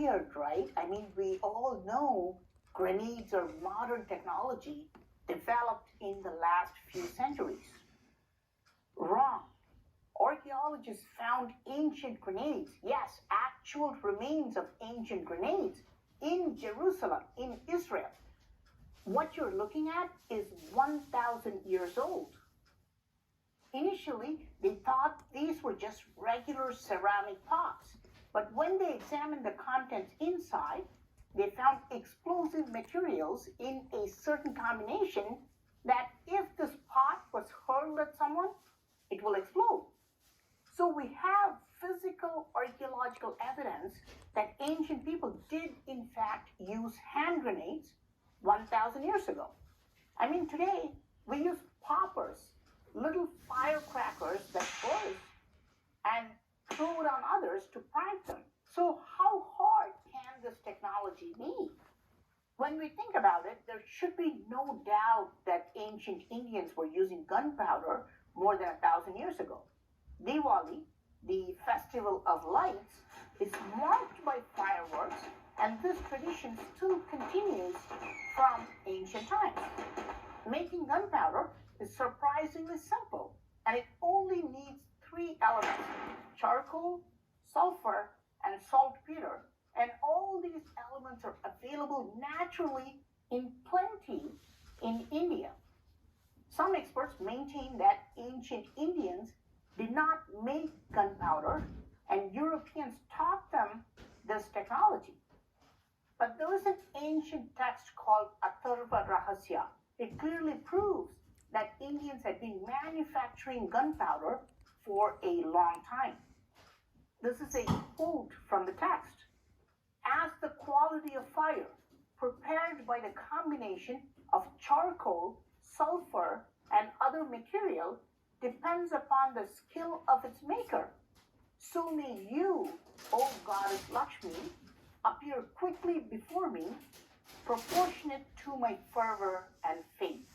weird, right? I mean, we all know grenades are modern technology developed in the last few centuries. Wrong. Archaeologists found ancient grenades, yes, actual remains of ancient grenades in Jerusalem, in Israel. What you're looking at is 1,000 years old. Initially, they thought these were just regular ceramic pots, but when they examined the contents inside, they found explosive materials in a certain combination that if this pot was hurled at someone, it will explode. So we have physical archaeological evidence that ancient people did in fact use hand grenades 1,000 years ago. I mean, today we use poppers, little firecrackers that burst and throw it on others to prank them. So how hard can this technology be? When we think about it, there should be no doubt that ancient Indians were using gunpowder more than 1,000 years ago. Diwali, the festival of lights, is marked by fireworks, and this tradition still continues from ancient times. Making gunpowder is surprisingly simple, and it only needs 3 elements: charcoal, sulfur, and saltpeter. And all these elements are available naturally in plenty in India. Some experts maintain that ancient Indians did not make gunpowder, and Europeans taught them this technology. But there is an ancient text called Atharva Rahasya. It clearly proves that Indians had been manufacturing gunpowder for a long time. This is a quote from the text. As the quality of fire prepared by the combination of charcoal, sulfur, and other material depends upon the skill of its maker, so may you, O goddess Lakshmi, appear quickly before me, proportionate to my fervor and faith.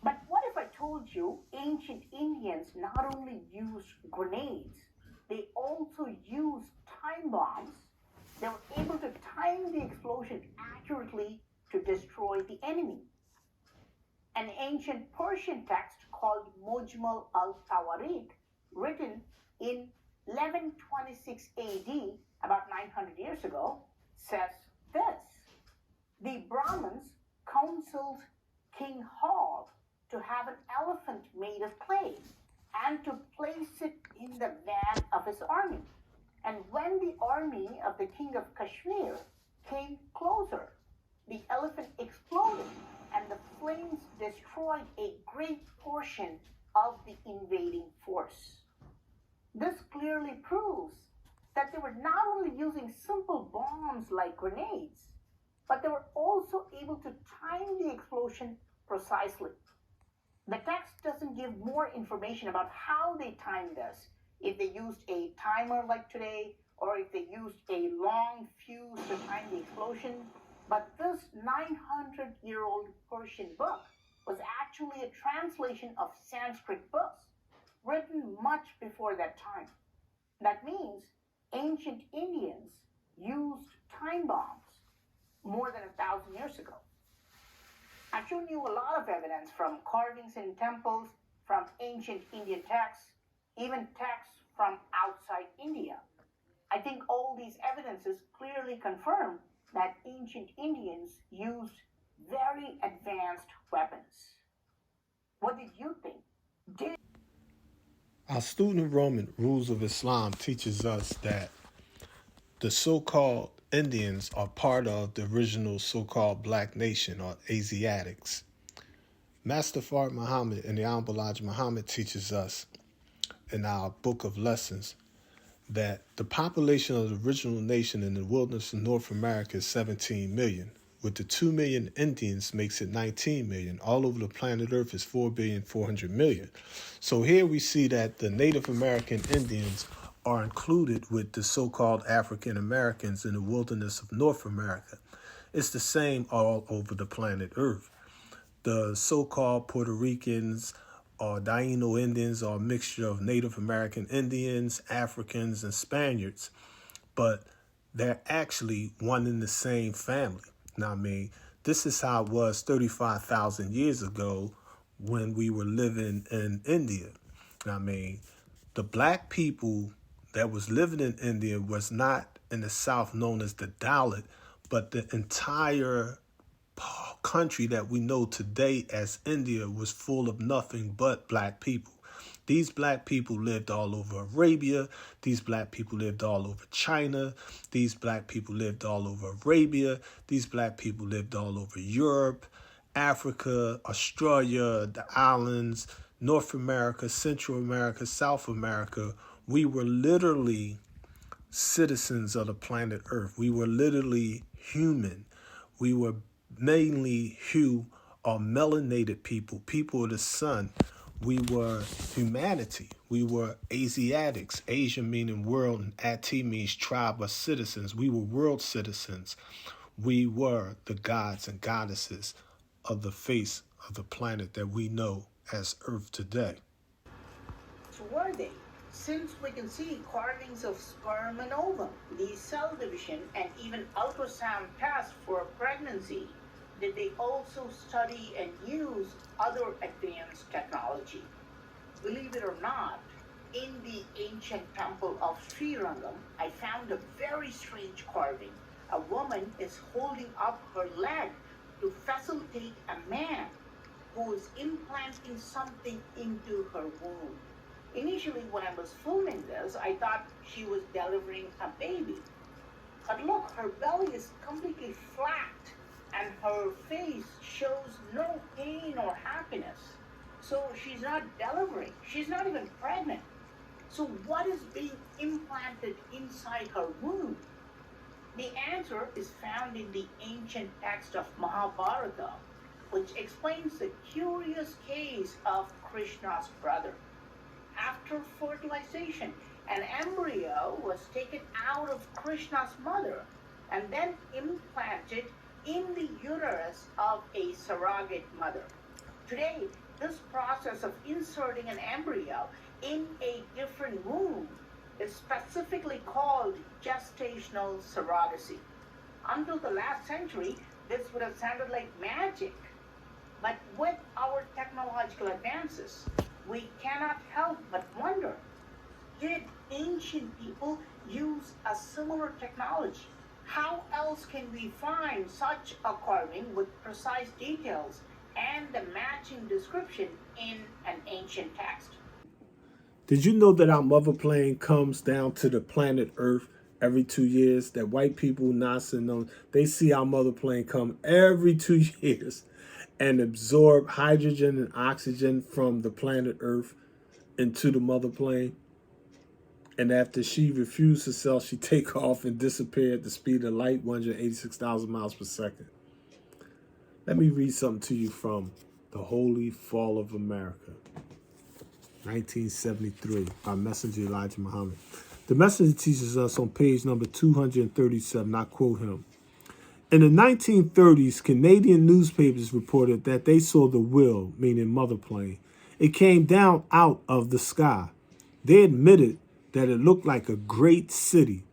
But what if I told you ancient Indians not only used grenades, they also used time bombs? They were able to time the explosion accurately to destroy the enemy. An ancient Persian text called Mujmal al-Tawarit, written in 1126 AD, about 900 years ago, says this: the Brahmins counseled King Hall to have an elephant made of clay and to place it in the van of his army. And when the army of the king of Kashmir came closer, the elephant exploded and the flames destroyed a great portion of the invading force. This clearly proves that they were not only using simple bombs like grenades, but they were also able to time the explosion precisely. The text doesn't give more information about how they timed this, if they used a timer like today, or if they used a long fuse to time the explosion. But this 900-year-old Persian book was actually a translation of Sanskrit books written much before that time. That means ancient Indians used time bombs more than 1,000 years ago. I've shown you a lot of evidence from carvings in temples, from ancient Indian texts, even texts from outside India. I think all these evidences clearly confirm that ancient Indians used very advanced weapons. What did you think? Our student of Roman Rules of Islam teaches us that the so-called Indians are part of the original so-called Black Nation, or Asiatics. Master Fard Muhammad and the Honorable Elijah Muhammad teaches us in our Book of Lessons that the population of the original nation in the wilderness of North America is 17 million. With the 2 million Indians makes it 19 million. All over the planet Earth is 4,400,000,000. So here we see that the Native American Indians are included with the so-called African Americans in the wilderness of North America. It's the same all over the planet Earth. The so-called Puerto Ricans or Taino Indians are a mixture of Native American Indians, Africans, and Spaniards. But they're actually one and the same family. Now, I mean, this is how it was 35,000 years ago when we were living in India. Now, I mean, the black people that was living in India was not in the South known as the Dalit, but the entire country that we know today as India was full of nothing but black people. These black people lived all over Arabia. These black people lived all over China. These black people lived all over Arabia. These black people lived all over Europe, Africa, Australia, the islands, North America, Central America, South America. We were literally citizens of the planet Earth. We were literally human. We were mainly hue or melanated people, people of the sun. We were humanity. We were Asiatics. Asia meaning world, and Ati means tribe or citizens. We were world citizens. We were the gods and goddesses of the face of the planet that we know as Earth today. So were they? Since we can see carvings of sperm and ovum, the cell division, and even ultrasound tests for pregnancy, did they also study and use other advanced technology? Believe it or not, in the ancient temple of Srirangam, I found a very strange carving. A woman is holding up her leg to facilitate a man who is implanting something into her womb. Initially, when I was filming this, I thought she was delivering a baby. But look, her belly is completely flat and her face shows no pain or happiness. So she's not delivering. She's not even pregnant. So what is being implanted inside her womb? The answer is found in the ancient text of Mahabharata, which explains the curious case of Krishna's brother. After fertilization, an embryo was taken out of Krishna's mother and then implanted in the uterus of a surrogate mother. Today, this process of inserting an embryo in a different womb is specifically called gestational surrogacy. Until the last century, this would have sounded like magic. But with our technological advances, we cannot help but wonder, did ancient people use a similar technology? How else can we find such a carving with precise details and the matching description in an ancient text? Did you know that our mother plane comes down to the planet Earth every 2 years? That white people, NASA, and they see our mother plane come every 2 years and absorb hydrogen and oxygen from the planet Earth into the mother plane. And after she refused herself, she take off and disappear at the speed of light, 186,000 miles per second. Let me read something to you from The Holy Fall of America, 1973, by Messenger Elijah Muhammad. The Messenger teaches us on page number 237, I quote him. In the 1930s, Canadian newspapers reported that they saw the wheel, meaning mother plane. It came down out of the sky. They admitted that it looked like a great city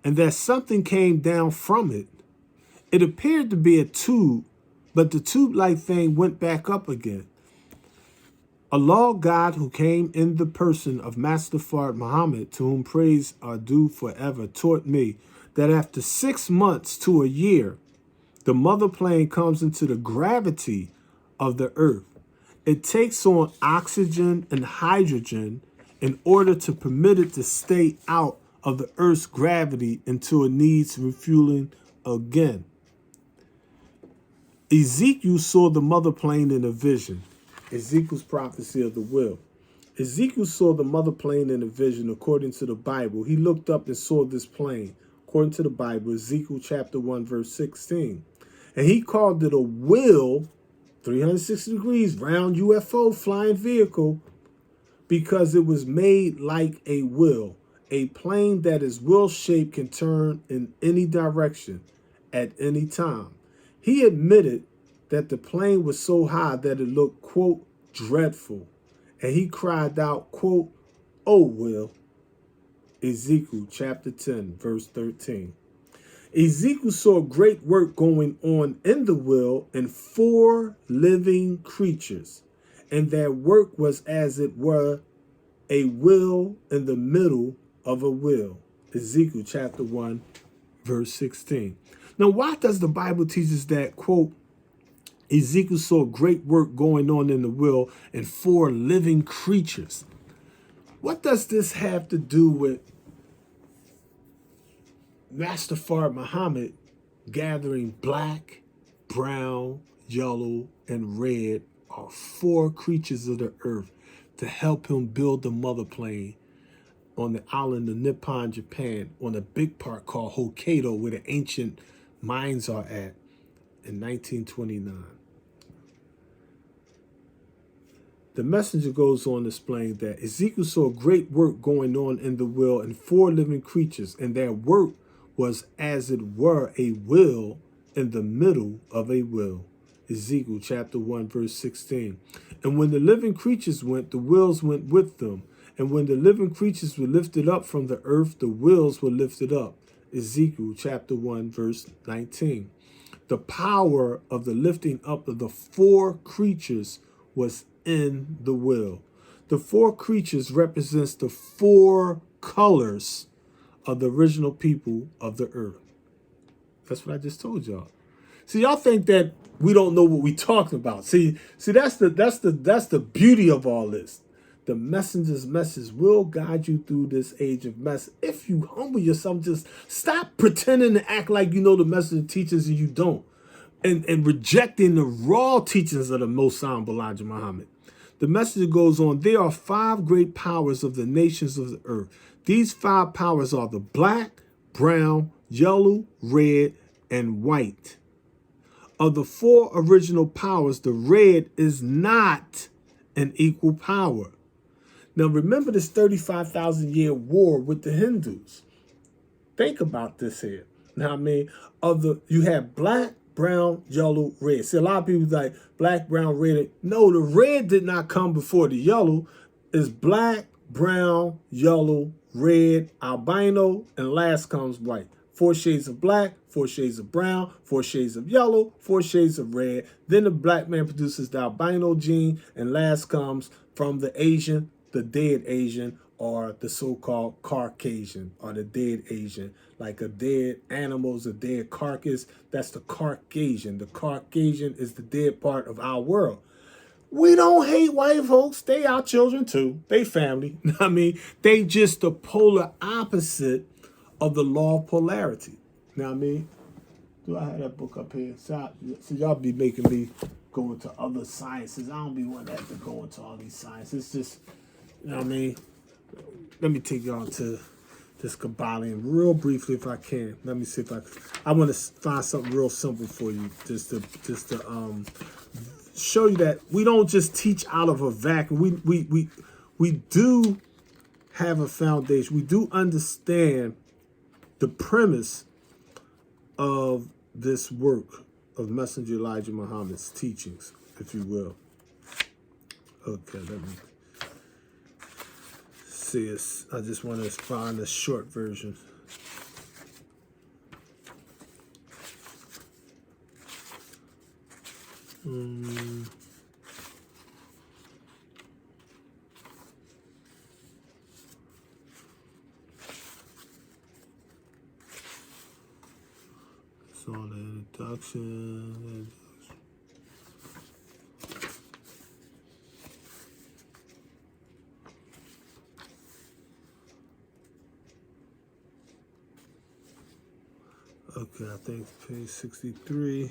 and that something came down from it. It appeared to be a tube, but the tube-like thing went back up again. Allah God, who came in the person of Master Fard Muhammad, to whom praise are due forever, taught me that after 6 months to a year, the mother plane comes into the gravity of the earth. It takes on oxygen and hydrogen in order to permit it to stay out of the earth's gravity until it needs refueling again. Ezekiel saw the mother plane in a vision. Ezekiel's prophecy of the will. Ezekiel saw the mother plane in a vision according to the Bible. He looked up and saw this plane. According to the Bible, Ezekiel chapter 1, verse 16. And he called it a wheel, 360 degrees, round UFO flying vehicle, because it was made like a wheel. A plane that is wheel-shaped can turn in any direction at any time. He admitted that the plane was so high that it looked, quote, dreadful. And he cried out, quote, "Oh, Will." Ezekiel chapter 10, verse 13. Ezekiel saw great work going on in the will and 4 living creatures, and their work was as it were a will in the middle of a will. Ezekiel chapter 1, verse 16. Now, why does the Bible teach us that, quote, Ezekiel saw great work going on in the will and 4 living creatures? What does this have to do with Master Fard Muhammad gathering black, brown, yellow, and red are 4 creatures of the earth to help him build the mother plane on the island of Nippon, Japan, on a big part called Hokkaido, where the ancient mines are at, in 1929. The messenger goes on to explain that Ezekiel saw great work going on in the will and 4 living creatures, and their work was as it were a will in the middle of a will. Ezekiel chapter 1, verse 16. And when the living creatures went, the wills went with them. And when the living creatures were lifted up from the earth, the wills were lifted up. Ezekiel chapter 1, verse 19. The power of the lifting up of the 4 creatures was in the will. The 4 creatures represents the 4 colors of the original people of the earth. That's what I just told y'all. See, y'all think that we don't know what we talking about. See, that's the beauty of all this. The messenger's message will guide you through this age of mess. If you humble yourself, just stop pretending to act like you know the messenger teachings and you don't. And rejecting the raw teachings of the Most High Elijah Muhammad. The message goes on, there are 5 great powers of the nations of the earth. These 5 powers are the black, brown, yellow, red, and white. Of the 4 original powers, the red is not an equal power. Now remember this 35,000-year war with the Hindus. Think about this here. Now I mean, you have black, brown, yellow, red. See, a lot of people like black, brown, red. No, the red did not come before the yellow. It's black, brown, yellow, red, albino, and last comes white. 4 shades of black, 4 shades of brown, 4 shades of yellow, 4 shades of red. Then the black man produces the albino gene, and last comes from the Asian, the dead Asian, or the so-called Caucasian, or the dead Asian. Like a dead animal's a dead carcass, that's the Caucasian. The Caucasian is the dead part of our world. We don't hate white folks. They our children too. They family. I mean, they just the polar opposite of the law of polarity. Now I mean, do I have that book up here? So y'all be making me go into other sciences. I don't be wanting to go into all these sciences. It's just, you know what I mean? Let me take y'all to this Kabbalion real briefly if I can. Let me see if I want to find something real simple for you, just to show you that we don't just teach out of a vacuum. We do have a foundation. We do understand the premise of this work of Messenger Elijah Muhammad's teachings, if you will. Okay, let me see it. I just want to find a short version. So the introduction. Okay, I think page 63.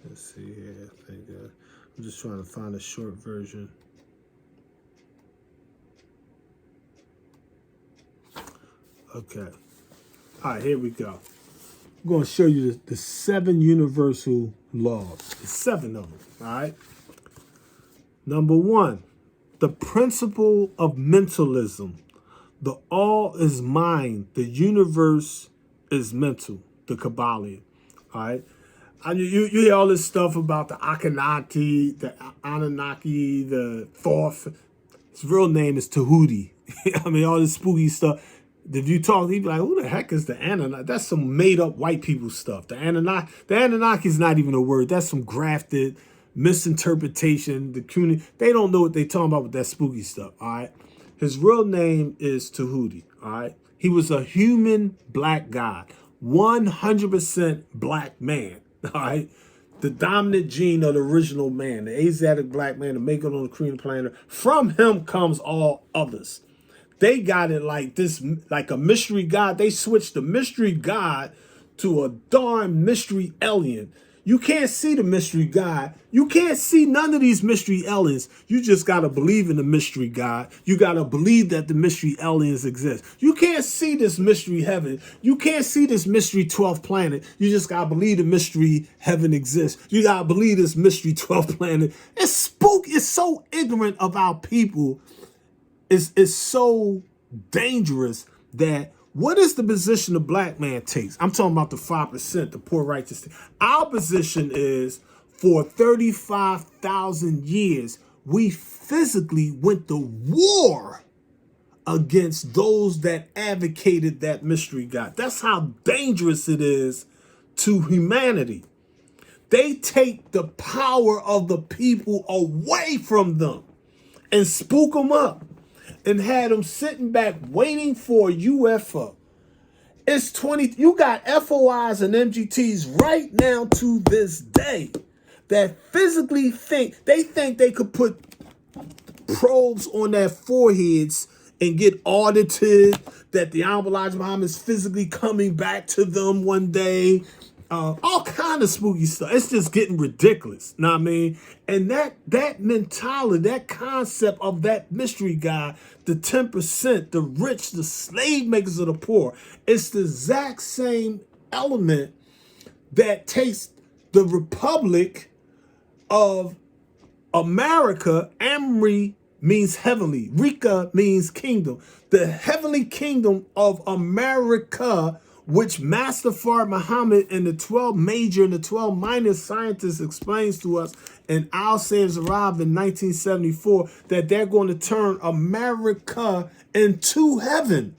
Let's see here. I think I'm just trying to find a short version. Okay. All right, here we go. I'm going to show you the 7 universal laws. The 7 of them, all right? Number 1, the principle of mentalism. The all is mind. The universe is mental. The Kabbalion, all right? And you hear all this stuff about the Akhenaten, the Anunnaki, the Thoth. His real name is Tahuti. I mean, all this spooky stuff. If you talk, he'd be like, who the heck is the Anunnaki? That's some made up white people stuff. The Anunnaki is not even a word. That's some grafted misinterpretation. The CUNY, they don't know what they talking about with that spooky stuff, all right? His real name is Tahuti, all right? He was a human black god, 100% black man, all right? The dominant gene of the original man, the Asiatic black man, the maker on the cream planet. From him comes all others. They got it like this, like a mystery god. They switched the mystery god to a darn mystery alien. You can't see the mystery god. You can't see none of these mystery aliens. You just got to believe in the mystery god. You got to believe that the mystery aliens exist. You can't see this mystery heaven. You can't see this mystery 12th planet. You just got to believe the mystery heaven exists. You got to believe this mystery 12th planet. It's spook. It's so ignorant of our people. It's so dangerous that what is the position the black man takes? I'm talking about the 5%, the poor righteous. Our position is for 35,000 years, we physically went to war against those that advocated that mystery God. That's how dangerous it is to humanity. They take the power of the people away from them and spook them up. And had them sitting back waiting for a UFO. It's 20, you got FOIs and MGTs right now to this day that physically think they could put probes on their foreheads and get audited, that the Elijah Muhammad is physically coming back to them one day. All kind of spooky stuff. It's just getting ridiculous. Know what I mean? And that mentality, that concept of that mystery guy, the 10%, the rich, the slave makers of the poor, it's the exact same element that takes the Republic of America. Amri means heavenly. Rika means kingdom. The heavenly kingdom of America, which Master Fard Muhammad and the 12 major and the 12 minor scientists explains to us in Al Sayers arrived in 1974 that they're going to turn America into heaven.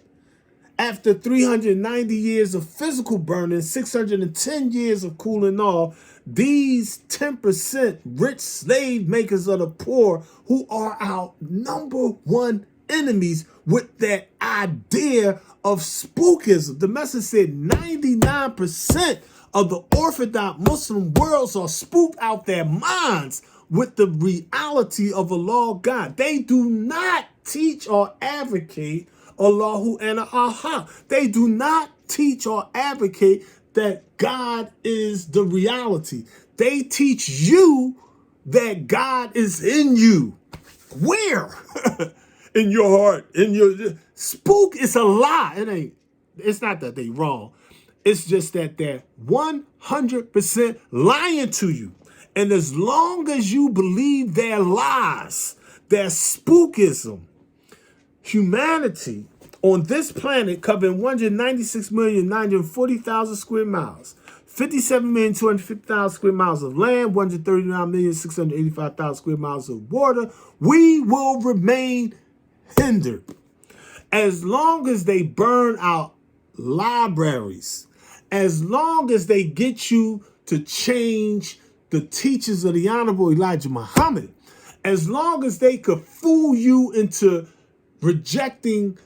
After 390 years of physical burning, 610 years of cooling off, these 10% rich slave makers of the poor, who are our number one enemies with that idea of spookism. The message said 99% of the Orthodox Muslim worlds are spooked out their minds with the reality of a law God. They do not teach or advocate Allahu and Aha. They do not teach or advocate that God is the reality. They teach you that God is in you. Where? In your heart, in your spook. Is a lie. It's not that they wrong. It's just that they're 100% lying to you. And as long as you believe their lies, their spookism, humanity on this planet covering 196,940,000 square miles, 57,250,000 square miles of land, 139,685,000 square miles of water, we will remain hindered. As long as they burn out libraries, as long as they get you to change the teachings of the Honorable Elijah Muhammad, as long as they could fool you into rejecting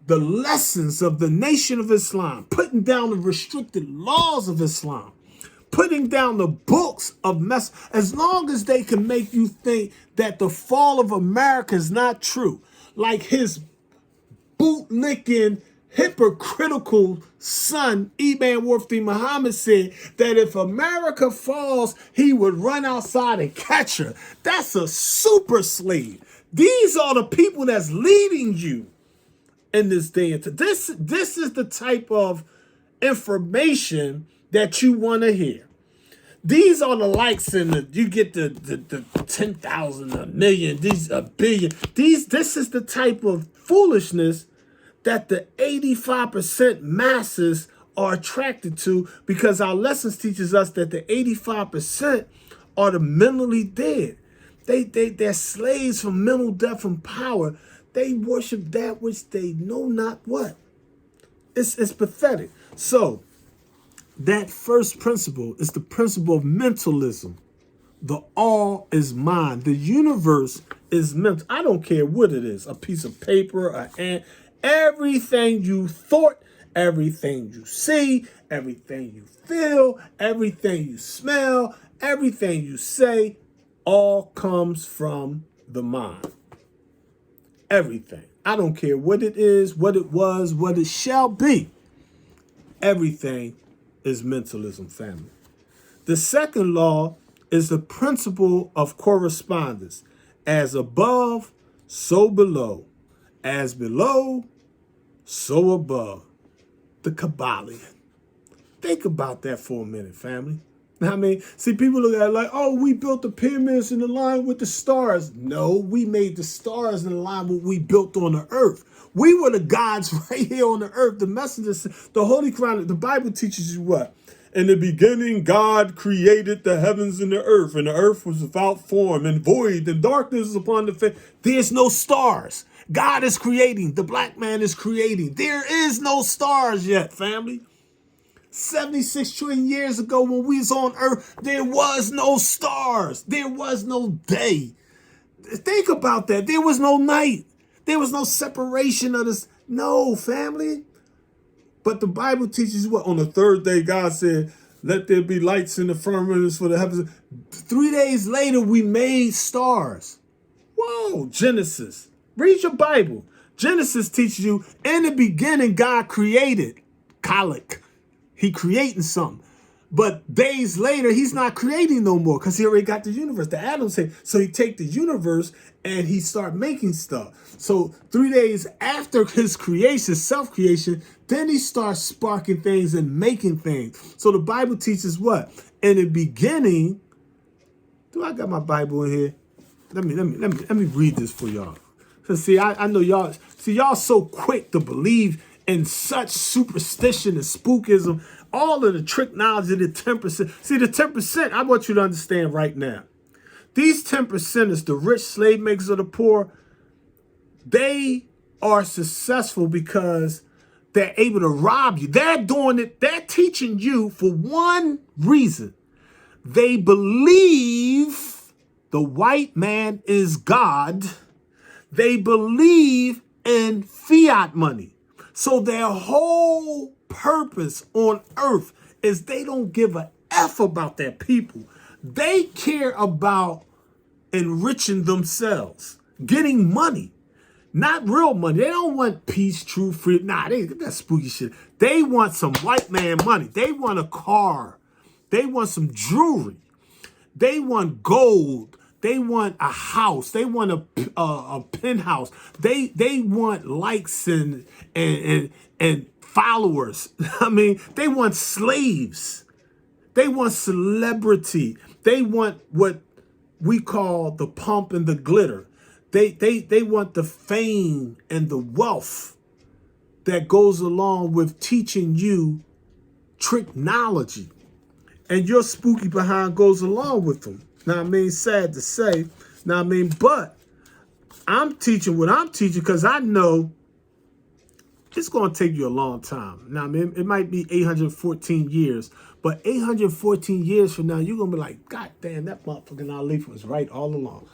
the lessons of the Nation of Islam, putting down the restricted laws of Islam, putting down the books of as long as they can make you think that the fall of America is not true, like his bootlicking, hypocritical son, Ibn Warfti Muhammad, said that if America falls, he would run outside and catch her. That's a super slave. These are the people that's leading you in this day and time. This is the type of information that you want to hear. These are the likes and you get the 10,000, a million, these a billion. This is the type of foolishness that the 85% masses are attracted to, because our lessons teaches us that the 85% are the mentally dead. They're slaves from mental death and power. They worship that which they know not what. It's pathetic. So that first principle is the principle of mentalism. The all is mind. The universe is mental. I don't care what it is. A piece of paper, an ant, everything you thought, everything you see, everything you feel, everything you smell, everything you say, all comes from the mind. Everything. I don't care what it is, what it was, what it shall be. Everything is mentalism, family. The second law is the principle of correspondence. As above, so below. As below, so above. The Kabbalion. Think about that for a minute, family. I mean, see, people look at it like, oh, we built the pyramids in the line with the stars. No, we made the stars in the line with what we built on the earth. We were the gods right here on the earth. The messengers, the Holy Quran, the Bible teaches you what? In the beginning, God created the heavens and the earth was without form and void, and darkness was upon the face. There's no stars. God is creating. The black man is creating. There is no stars yet, family. 76 trillion years ago when we was on earth, there was no stars. There was no day. Think about that. There was no night. There was no separation of this. No, family. But the Bible teaches what? On the third day, God said, let there be lights in the firmaments for the heavens. 3 days later, we made stars. Whoa, Genesis. Read your Bible. Genesis teaches you, in the beginning, God created. Colic. He creating something. But days later, he's not creating no more because he already got the universe. The atoms say, so he take the universe and he start making stuff. So 3 days after his creation, self-creation, then he starts sparking things and making things. So the Bible teaches what? In the beginning, do I got my Bible in here? Let me read this for y'all. So see, I know y'all, y'all so quick to believe in such superstition and spookism, all of the trick knowledge of the 10%. See, the 10%, I want you to understand right now. These 10%ers, the rich slave makers of the poor, they are successful because they're able to rob you. They're doing it, they're teaching you for one reason. They believe the white man is God. They believe in fiat money. So their whole purpose on earth is they don't give a F about their people. They care about enriching themselves, getting money, not real money. They don't want peace, truth, freedom. Nah, they get that spooky shit. They want some white man money. They want a car. They want some jewelry. They want gold. They want a house. They want a penthouse. They want likes and followers. I mean, they want slaves. They want celebrity. They want what we call the pump and the glitter. They want the fame and the wealth that goes along with teaching you technology. And your spooky behind goes along with them. Now, I mean, sad to say. Now, I mean, but I'm teaching what I'm teaching because I know it's going to take you a long time. Now, I mean, it might be 814 years, but 814 years from now, you're going to be like, God damn, that motherfucking Alif was right all along.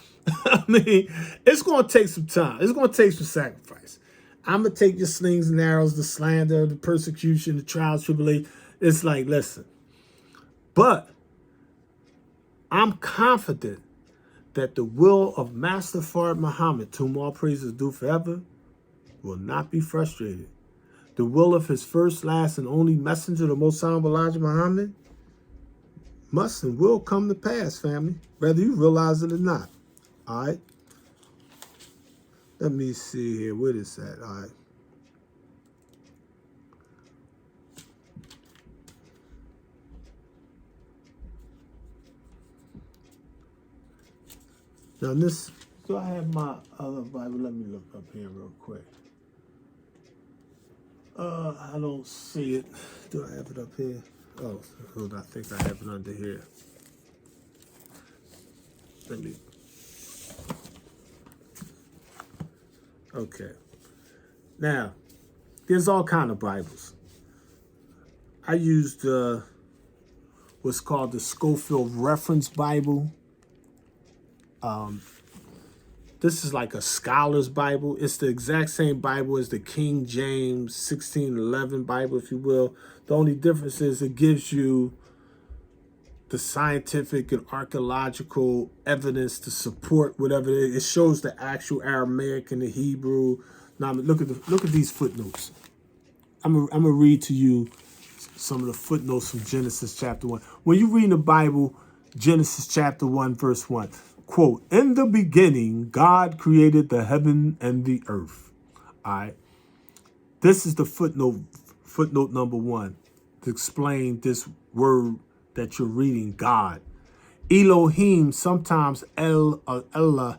I mean, it's going to take some time. It's going to take some sacrifice. I'm going to take your slings and arrows, the slander, the persecution, the trials, tribulation. It's like, listen. But I'm confident that the will of Master Fard Muhammad, to whom all praises due forever, will not be frustrated. The will of his first, last, and only messenger, the Most Honorable Elijah Muhammad, must and will come to pass, family, whether you realize it or not. All right? Let me see here. Where is that? All right. Now this, do I have my other Bible? Let me look up here real quick. I don't see it. Do I have it up here? Oh, hold on. I think I have it under here. Let me. Okay. Now, There's all kind of Bibles. I used what's called the Schofield Reference Bible. This is like a scholar's Bible. It's the exact same Bible as the King James 1611 Bible, if you will. The only difference is it gives you the scientific and archaeological evidence to support whatever it is. It shows the actual Aramaic and the Hebrew. Now look at these footnotes. I'm gonna read to you some of the footnotes from Genesis chapter 1. When you read the Bible, Genesis chapter 1, verse 1, quote, "In the beginning, God created the heaven and the earth." All right. This is the footnote number 1 to explain this word that you're reading, God. Elohim, sometimes Allah,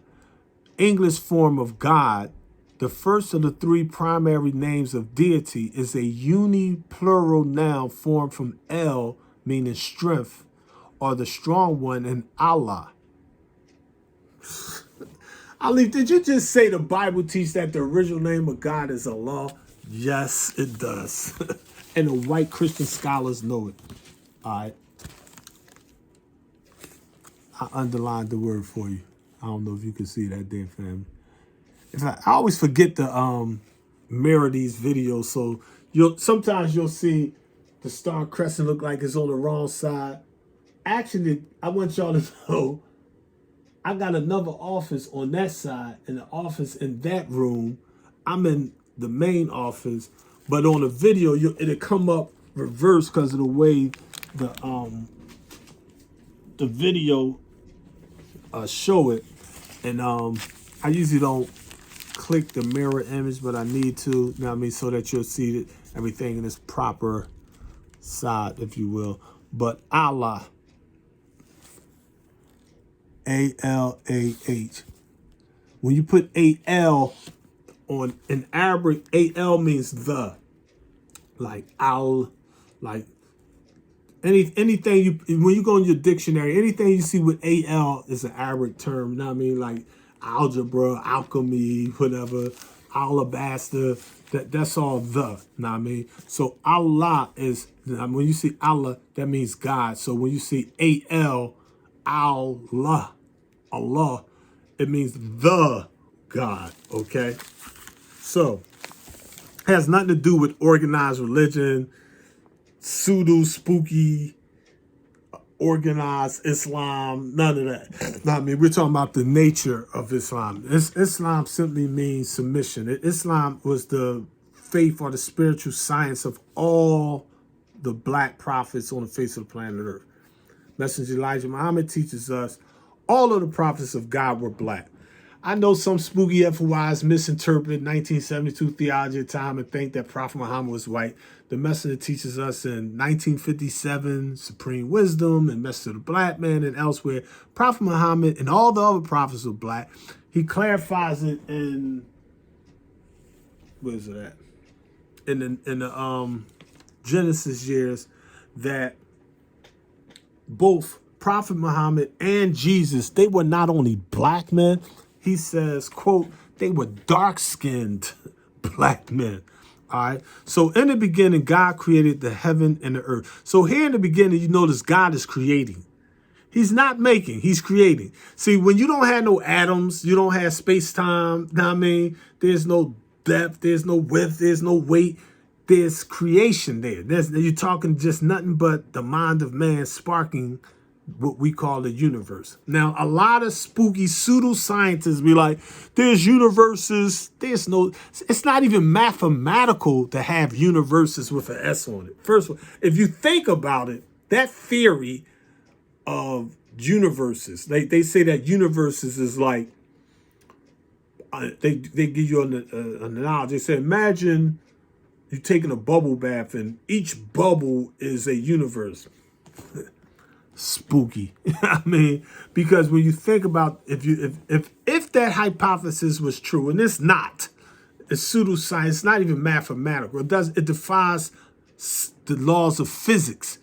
English form of God, the first of the 3 primary names of deity, is a uniplural noun formed from El, meaning strength, or the strong one, and Allah. Ali, did you just say the Bible teaches that the original name of God is Allah? Yes, it does. And the white Christian scholars know it. All right. I underlined the word for you. I don't know if you can see that there, family. I always forget to mirror these videos, so sometimes you'll see the star crescent look like it's on the wrong side. Actually, I want y'all to know I got another office on that side and the office in that room. I'm in the main office, but on the video it'll come up reverse because of the way the video show it. And I usually don't click the mirror image, but I need to, you know what I mean, so that you'll see everything in its proper side, if you will. But Allah, A-L-A-H. When you put A-L on in Arabic, A-L means the. Like al, like anything when you go in your dictionary, anything you see with A-L is an Arabic term, you know what I mean? Like algebra, alchemy, whatever, alabaster, that's all the, you know what I mean? So Allah is, when you see Allah, that means God. So when you see A-L, Allah, it means the God, okay? So, has nothing to do with organized religion, pseudo spooky, organized Islam, none of that. No, I mean, we're talking about the nature of Islam. Islam simply means submission. Islam was the faith or the spiritual science of all the black prophets on the face of the planet Earth. Messenger Elijah Muhammad teaches us all of the prophets of God were black. I know some spooky FOIs misinterpret 1972 theology of time and think that Prophet Muhammad was white. The messenger teaches us in 1957, Supreme Wisdom and Message of the Black Man and elsewhere, Prophet Muhammad and all the other prophets were black. He clarifies it in, where is it at? In the Genesis years that both Prophet Muhammad and Jesus, they were not only black men. He says, quote, they were dark-skinned black men. All right. So in the beginning, God created the heaven and the earth. So here in the beginning, you notice God is creating. He's not making, he's creating. See, when you don't have no atoms, you don't have space-time, know what I mean? There's no depth, there's no width, there's no weight. There's creation there. You're talking just nothing but the mind of man sparking what we call the universe. Now, a lot of spooky pseudoscientists be like, there's universes, it's not even mathematical to have universes with an S on it. First of all, if you think about it, that theory of universes, they say that universes is like, they give you an analogy. They say, imagine you're taking a bubble bath and each bubble is a universe. Spooky. I mean, because when you think about if that hypothesis was true, and it's not, it's pseudoscience, it's not even mathematical. It defies the laws of physics.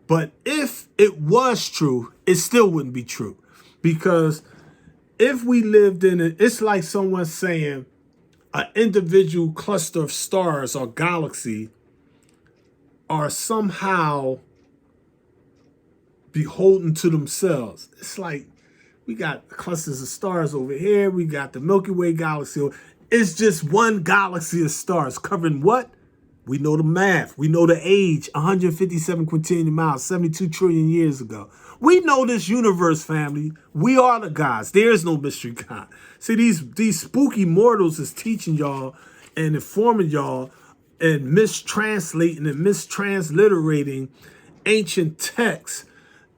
But if it was true, it still wouldn't be true. Because if we lived in it, it's like someone saying an individual cluster of stars or galaxy are somehow beholden to themselves. It's like we got clusters of stars over here. We got the Milky Way galaxy. It's just one galaxy of stars covering what? We know the math. We know the age, 157 quintillion miles, 72 trillion years ago. We know this universe, family. We are the gods. There is no mystery God. See, these spooky mortals is teaching y'all and informing y'all and mistranslating and mistransliterating ancient texts.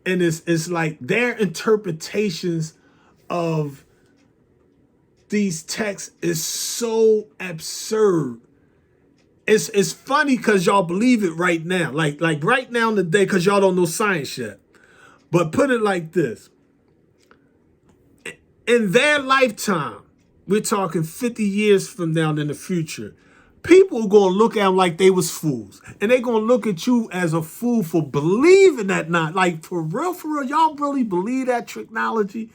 And it's like their interpretations of these texts is so absurd. It's funny because y'all believe it right now. Like right now in the day, because y'all don't know science yet. But put it like this. In their lifetime, we're talking 50 years from now in the future, people are going to look at them like they was fools. And they're going to look at you as a fool for believing that not. Like, for real, y'all really believe that technology?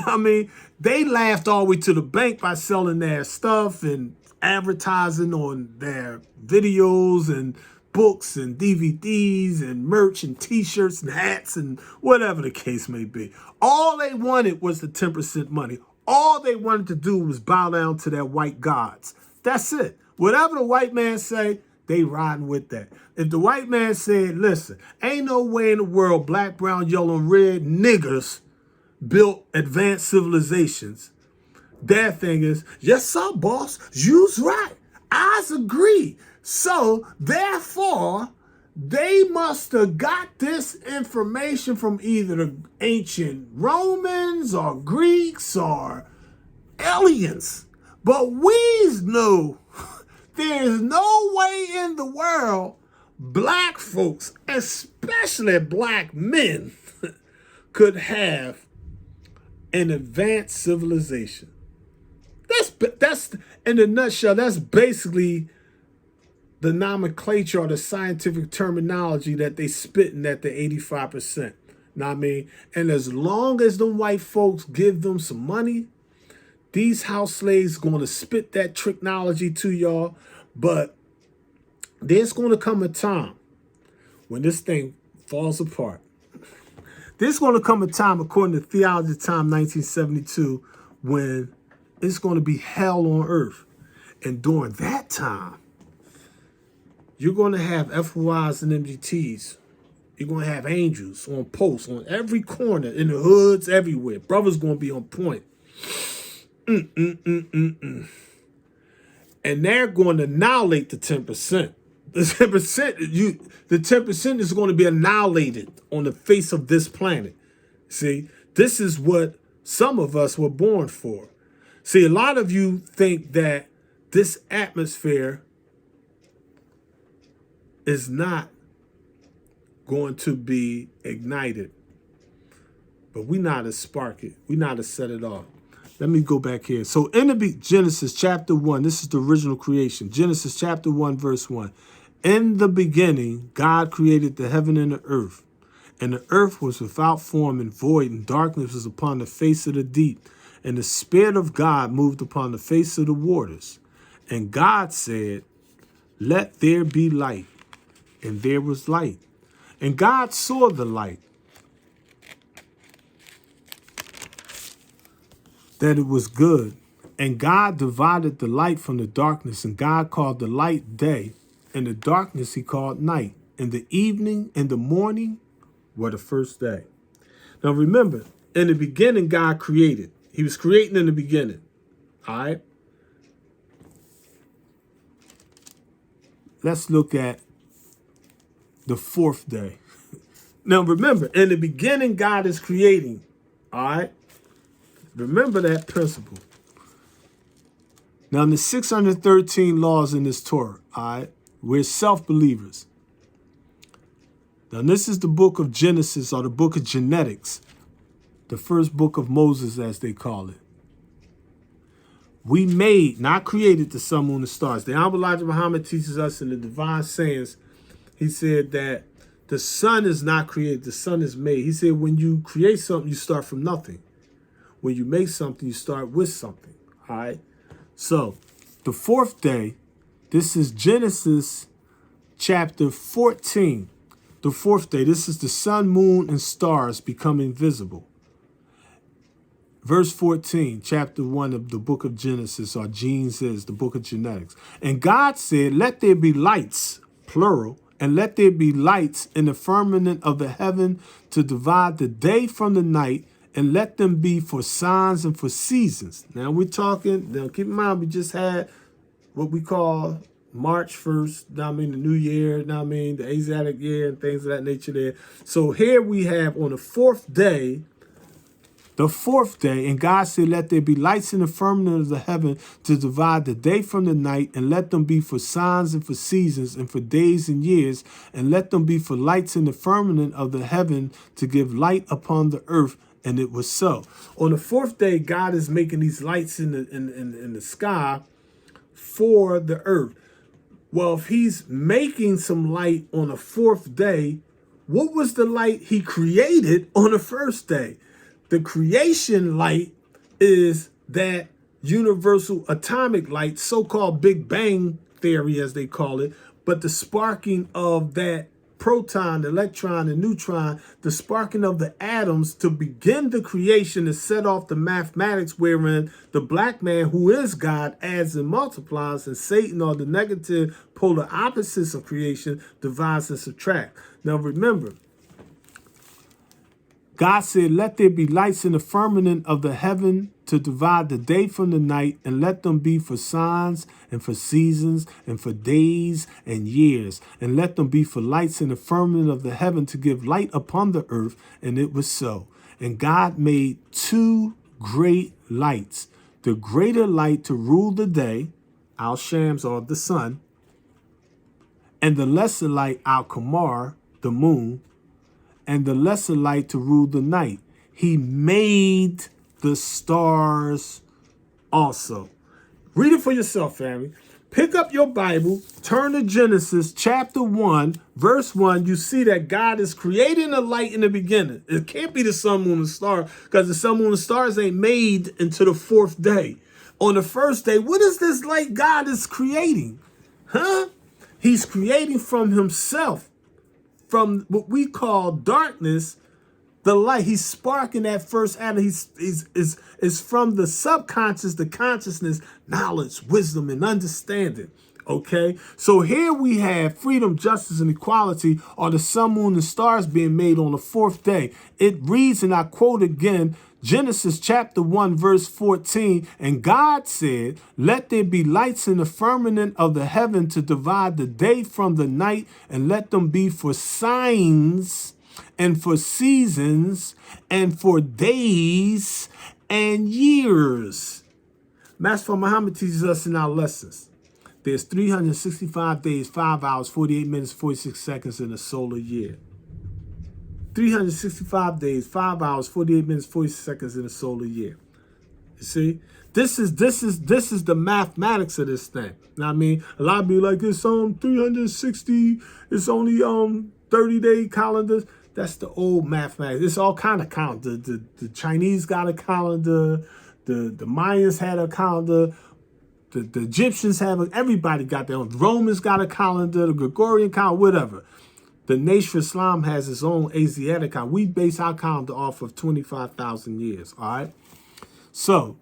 I mean, they laughed all the way to the bank by selling their stuff and advertising on their videos and books and DVDs and merch and t-shirts and hats and whatever the case may be. All they wanted was the 10% money. All they wanted to do was bow down to their white gods. That's it. Whatever the white man say, they riding with that. If the white man said, listen, ain't no way in the world black, brown, yellow, and red niggers built advanced civilizations, their thing is, yes, sir, boss, you's right. I agree. So, therefore, they must have got this information from either the ancient Romans or Greeks or aliens. But we know there's no way in the world black folks, especially black men, could have an advanced civilization. That's in a nutshell, that's basically the nomenclature or the scientific terminology that they spitting at the 85%. Know what I mean? And as long as them white folks give them some money, these house slaves going to spit that technology to y'all. But there's going to come a time when this thing falls apart. There's going to come a time, according to Theology Time 1972, when it's going to be hell on earth. And during that time, you're going to have FOIs and MGTs. You're going to have angels on posts on every corner, in the hoods, everywhere. Brothers going to be on point. And they're going to annihilate the 10%. The 10% is going to be annihilated on the face of this planet. See, this is what some of us were born for. See, a lot of you think that this atmosphere is not going to be ignited. But we know how to spark it. We know how to set it off. Let me go back here. So in the Genesis chapter 1, this is the original creation. Genesis chapter 1, verse 1. In the beginning, God created the heaven and the earth. And the earth was without form and void, and darkness was upon the face of the deep. And the Spirit of God moved upon the face of the waters. And God said, let there be light. And there was light. And God saw the light, that it was good. And God divided the light from the darkness. And God called the light day, and the darkness he called night. And the evening and the morning were the first day. Now remember, in the beginning, God created. He was creating in the beginning. All right? Let's look at the fourth day. Now remember, in the beginning, God is creating. All right? Remember that principle. Now in the 613 laws in this Torah, all right, we're self-believers. Now this is the book of Genesis, or the book of genetics, the first book of Moses, as they call it. We made, not created, the sun, moon, and stars. The Honorable Elijah Muhammad teaches us in the divine sayings, he said that the sun is not created, the sun is made. He said when you create something, you start from nothing. When you make something, you start with something. All right? So The fourth day, this is Genesis chapter 14. The fourth day, this is the sun, moon, and stars becoming visible. Verse 14, chapter 1 of the book of Genesis, or Genes is the book of genetics. And God said, let there be lights, plural, and let there be lights in the firmament of the heaven to divide the day from the night, and let them be for signs and for seasons. Now we're talking, now keep in mind, we just had what we call March 1st, the new year, the Asiatic year and things of that nature there. So here we have on the fourth day, and God said, let there be lights in the firmament of the heaven to divide the day from the night, and let them be for signs and for seasons and for days and years, and let them be for lights in the firmament of the heaven to give light upon the earth. And it was so. On the fourth day, God is making these lights in the sky for the earth. Well, if he's making some light on the fourth day, what was the light he created on the first day? The creation light is that universal atomic light, so-called Big Bang theory, as they call it, but the sparking of that proton, electron, and neutron, the sparking of the atoms to begin the creation to set off the mathematics wherein the black man, who is God, adds and multiplies, and Satan, or the negative polar opposites of creation, divides and subtracts. Now remember, God said, let there be lights in the firmament of the heaven to divide the day from the night, and let them be for signs and for seasons and for days and years, and let them be for lights in the firmament of the heaven to give light upon the earth. And it was so. And God made two great lights, the greater light to rule the day, Al-Shams, or the sun, and the lesser light, Al-Qamar, the moon, and the lesser light to rule the night. He made the stars also. Read it for yourself, family. Pick up your Bible, turn to Genesis chapter 1, verse 1. You see that God is creating a light in the beginning. It can't be the sun, moon, and stars, because the sun, moon, and stars ain't made until the fourth day. On the first day, what is this light God is creating? He's creating from himself, from what we call darkness, the light. He's sparking that first atom. Is from the subconscious, the consciousness, knowledge, wisdom, and understanding. Okay, so here we have freedom, justice, and equality, or the sun, moon, and stars being made on the fourth day. It reads, and I quote again, Genesis chapter 1, verse 14, and God said, let there be lights in the firmament of the heaven to divide the day from the night, and let them be for signs and for seasons and for days and years. Master Muhammad teaches us in our lessons, there's 365 days, 5 hours, 48 minutes, 46 seconds in a solar year. 365 days, 5 hours, 48 minutes, 40 seconds in a solar year. You see, this is the mathematics of this thing. Now, I mean, a lot of people like, it's 360, it's only 30-day calendars. That's the old mathematics. It's all kind of calendar. The Chinese got a calendar. The Mayans had a calendar. The Egyptians have everybody got their own. The Romans got a calendar. The Gregorian calendar, whatever. The Nation of Islam has its own Asiatic calendar. We base our calendar off of 25,000 years, all right? So,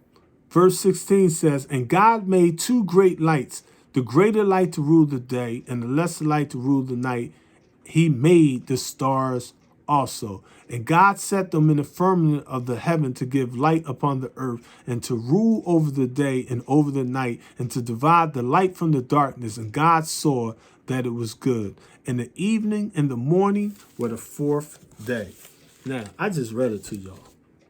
verse 16 says, and God made two great lights, the greater light to rule the day and the lesser light to rule the night. He made the stars also. And God set them in the firmament of the heaven to give light upon the earth, and to rule over the day and over the night, and to divide the light from the darkness. And God saw that it was good. And the evening and the morning were the fourth day. Now, I just read it to y'all.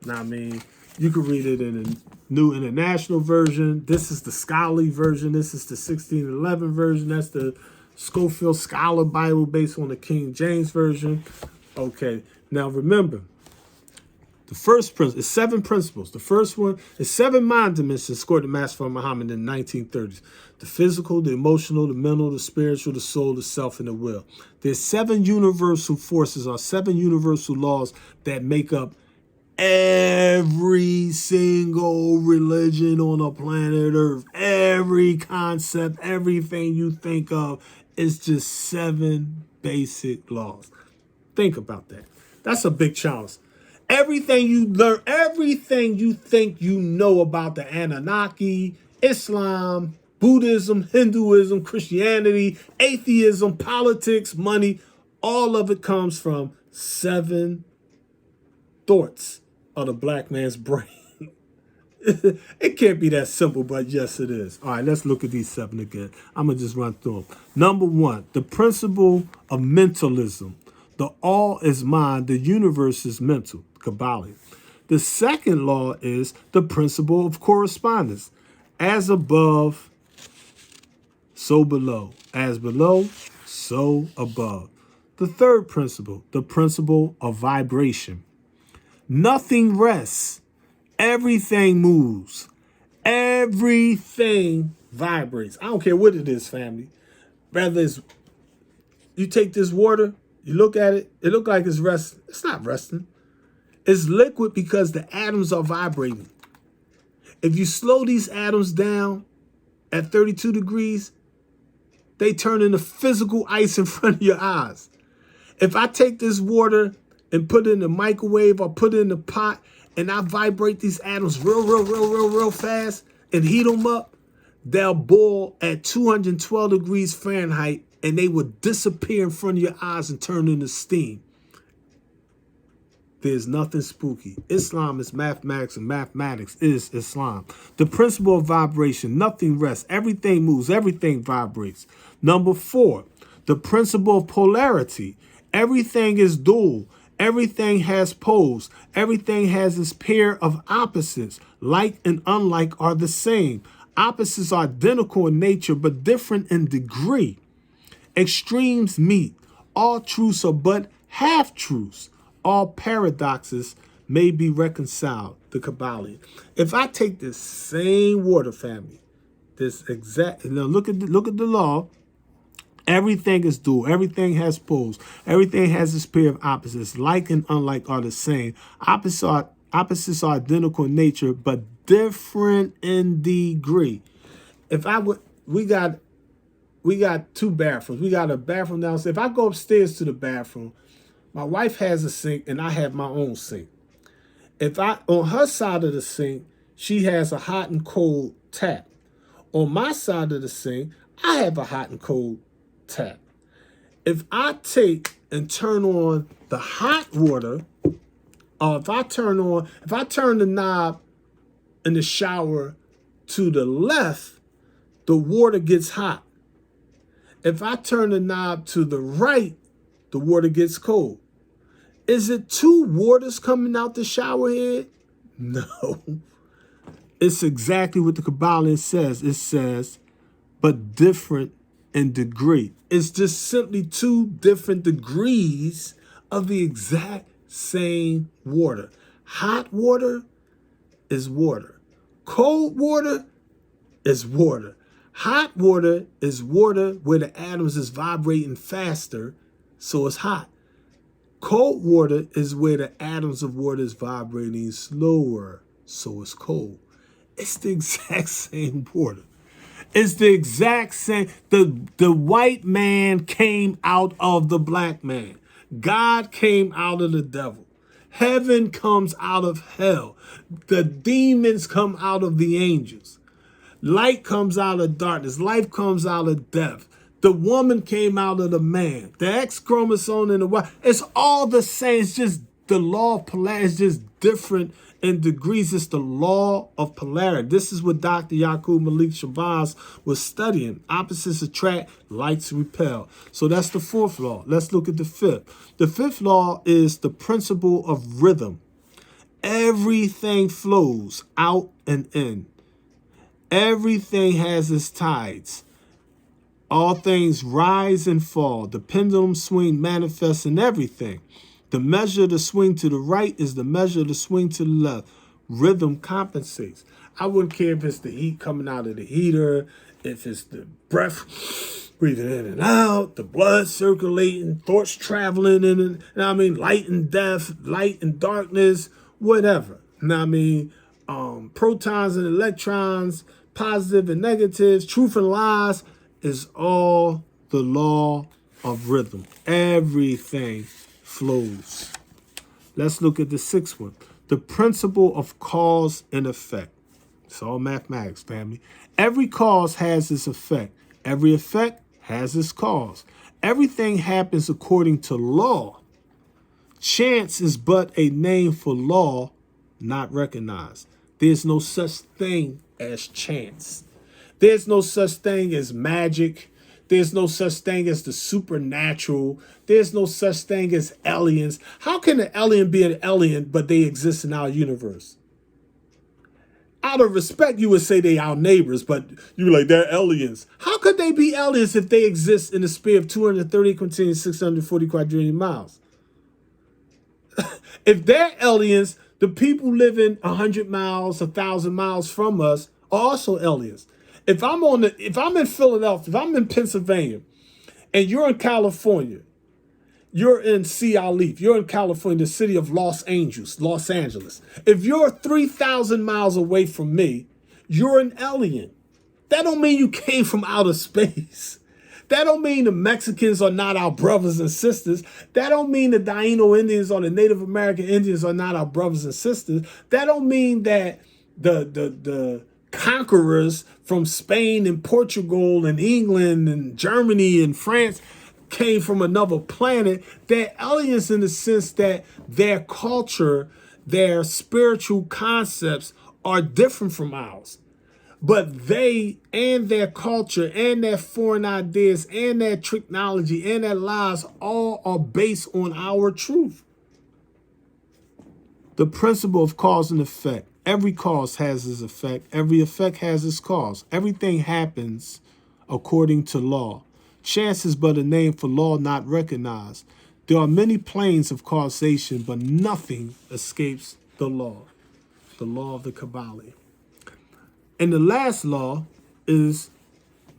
Now, I mean, you can read it in a New International Version. This is the scholarly version. This is the 1611 version. That's the Schofield Scholar Bible based on the King James Version. Okay, now remember, the first principle is 7 principles. The first one is 7 mind dimensions scored to Master Muhammad in the 1930s. The physical, the emotional, the mental, the spiritual, the soul, the self, and the will. There's 7 universal forces or 7 universal laws that make up Every single religion on the planet Earth, every concept, everything you think of is just 7 basic laws. Think about that. That's a big challenge. Everything you learn, everything you think you know about the Anunnaki, Islam, Buddhism, Hinduism, Christianity, atheism, politics, money, all of it comes from 7 thoughts of the black man's brain. It can't be that simple, but yes, it is. All right, let's look at these 7 again. I'm going to just run through them. Number 1, the principle of mentalism. The all is mind, the universe is mental, Kabbalah. The second law is the principle of correspondence. As above, so below. As below, so above. The third principle, the principle of vibration. Nothing rests. Everything moves. Everything vibrates. I don't care what it is, family. Whether it's, you take this water, you look at it, it looks like it's resting. It's not resting. It's liquid because the atoms are vibrating. If you slow these atoms down at 32 degrees, they turn into physical ice in front of your eyes. If I take this water and put it in the microwave or put it in the pot and I vibrate these atoms real fast and heat them up, they'll boil at 212 degrees Fahrenheit and they will disappear in front of your eyes and turn into steam. There's nothing spooky. Islam is mathematics and mathematics is Islam. The principle of vibration, nothing rests. Everything moves, everything vibrates. Number 4, the principle of polarity. Everything is dual. Everything has poles. Everything has its pair of opposites. Like and unlike are the same. Opposites are identical in nature but different in degree. Extremes meet. All truths are but half-truths. All paradoxes may be reconciled. The Kabbalah. If I take this same water, family, this exact, now look at the law. Everything is dual. Everything has poles. Everything has its pair of opposites. Like and unlike are the same. Opposites are identical in nature, but different in degree. If I would, we got 2 bathrooms. We got a bathroom downstairs. If I go upstairs to the bathroom, my wife has a sink and I have my own sink. If on her side of the sink, she has a hot and cold tap. On my side of the sink, I have a hot and cold tap. If I take and turn on the hot water, or if I turn the knob in the shower to the left, the water gets hot. If I turn the knob to the right, the water gets cold. Is it 2 waters coming out the shower head? No. It's exactly what the Kabbalah says. It says, but different in degree. It's just simply 2 different degrees of the exact same water. Hot water is water. Cold water is water. Hot water is water where the atoms is vibrating faster, so it's hot. Cold water is where the atoms of water is vibrating slower, so it's cold. It's the exact same water. It's the exact same. The white man came out of the black man. God came out of the devil. Heaven comes out of hell. The demons come out of the angels. Light comes out of darkness. Life comes out of death. The woman came out of the man. The X chromosome and the Y. It's all the same. It's just the law of polarity. It's just different in degrees. It's the law of polarity. This is what Dr. Yaqub Malik Shabazz was studying. Opposites attract, likes repel. So that's the 4th law. Let's look at the 5th. The 5th law is the principle of rhythm. Everything flows out and in. Everything has its tides. All things rise and fall. The pendulum swing manifests in everything. The measure of the swing to the right is the measure of the swing to the left. Rhythm compensates. I wouldn't care if it's the heat coming out of the heater, if it's the breath breathing in and out, the blood circulating, thoughts traveling in and light and death, light and darkness, whatever. Now, I mean, protons and electrons, positive and negatives, truth and lies is all the law of rhythm. Everything flows. Let's look at the sixth one. The principle of cause and effect. It's all mathematics, family. Every cause has its effect. Every effect has its cause. Everything happens according to law. Chance is but a name for law not recognized. There's no such thing as chance. There's no such thing as magic. There's no such thing as the supernatural. There's no such thing as aliens. How can an alien be an alien, but they exist in our universe? Out of respect, you would say they our neighbors, but you're like, they're aliens. How could they be aliens if they exist in a sphere of 230 continuous 640 quadrillion miles? If they're aliens, the people living 100 miles, 1,000 miles from us are also aliens. If I'm in Philadelphia, if I'm in Pennsylvania, and you're in California, you're in Sea Leaf, you're in California, the city of Los Angeles. If you're 3,000 miles away from me, you're an alien. That don't mean you came from outer space. That don't mean the Mexicans are not our brothers and sisters. That don't mean the Taino Indians or the Native American Indians are not our brothers and sisters. That don't mean that the conquerors from Spain and Portugal and England and Germany and France came from another planet. They're aliens in the sense that their culture, their spiritual concepts are different from ours. But they and their culture and their foreign ideas and their technology and their lies all are based on our truth. The principle of cause and effect. Every cause has its effect. Every effect has its cause. Everything happens according to law. Chance is but a name for law not recognized. There are many planes of causation, but nothing escapes the law of the Kabbalah. And the last law is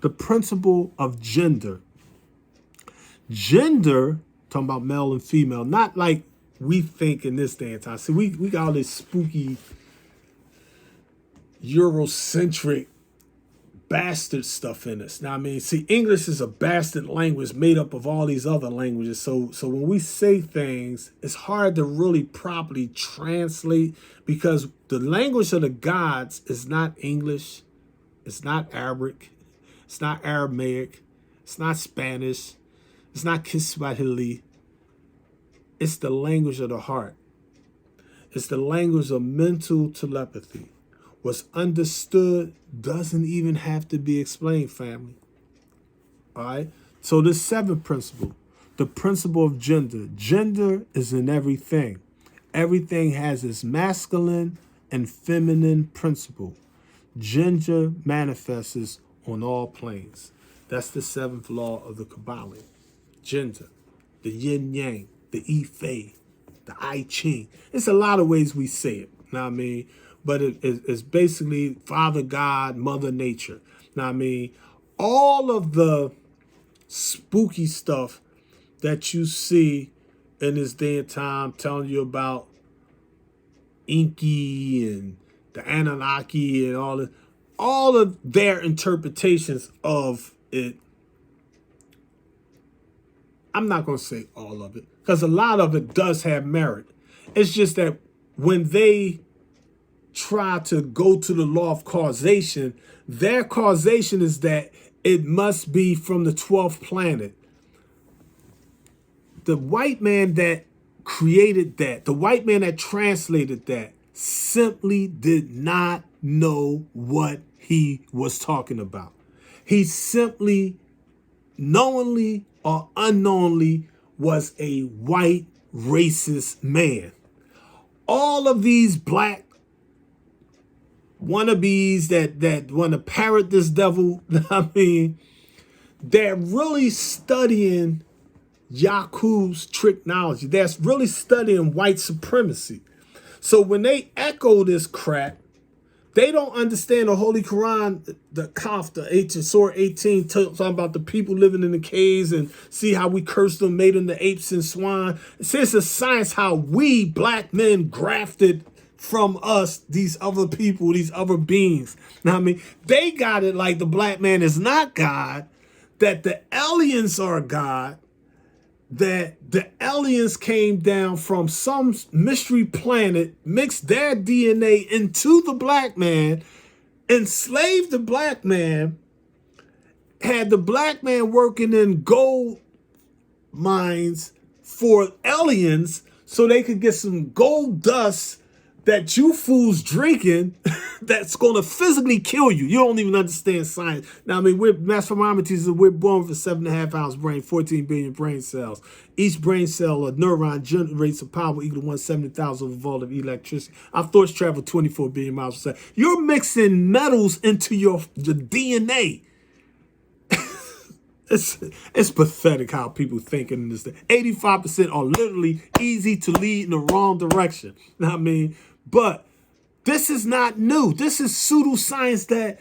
the principle of gender. Gender, talking about male and female, not like we think in this day and time. See, we got all this spooky, Eurocentric, bastard stuff in us. Now, I mean, see, English is a bastard language made up of all these other languages. So when we say things, it's hard to really properly translate because the language of the gods is not English. It's not Arabic. It's not Aramaic. It's not Spanish. It's not Kiswahili. It's the language of the heart. It's the language of mental telepathy. What's understood doesn't even have to be explained, family. All right? So the seventh principle, the principle of gender. Gender is in everything. Everything has its masculine and feminine principle. Gender manifests on all planes. That's the seventh law of the Kabbalah. Gender, the yin yang, the Ife, the I Ching. It's a lot of ways we say it. Know what I mean? But it's basically Father God, Mother Nature. Now, I mean, all of the spooky stuff that you see in this day and time telling you about Inky and the Anunnaki and all of their interpretations of it. I'm not going to say all of it because a lot of it does have merit. It's just that when they try to go to the law of causation, their causation is that it must be from the 12th planet. The white man that created that, the white man that translated that, simply did not know what he was talking about. He simply, knowingly or unknowingly, was a white racist man. All of these black wannabes that want to parrot this devil, I mean, they're really studying Yakub's technology. They're really studying white supremacy. So when they echo this crap, They don't understand the Holy Quran, the Kaf, the 18, Surah 18, talking about the people living in the caves and see how we cursed them, made them the apes and swine. It says it's science how we black men grafted from us these other people, these other beings. Now, I mean, they got it like the black man is not God, that the aliens are God, that the aliens came down from some mystery planet, mixed their DNA into the black man, enslaved the black man, had the black man working in gold mines for aliens so they could get some gold dust that you fools drinking that's going to physically kill you. You don't even understand science. Now, I mean, we're mass thermometers, we're born with a 7.5 ounce brain, 14 billion brain cells. Each brain cell or neuron generates a power equal to 170,000 volt of electricity. Our thoughts travel 24 billion miles per second. You're mixing metals into your DNA. It's pathetic how people think in this thing. 85% are literally easy to lead in the wrong direction. Know what I mean? But this is not new. This is pseudoscience that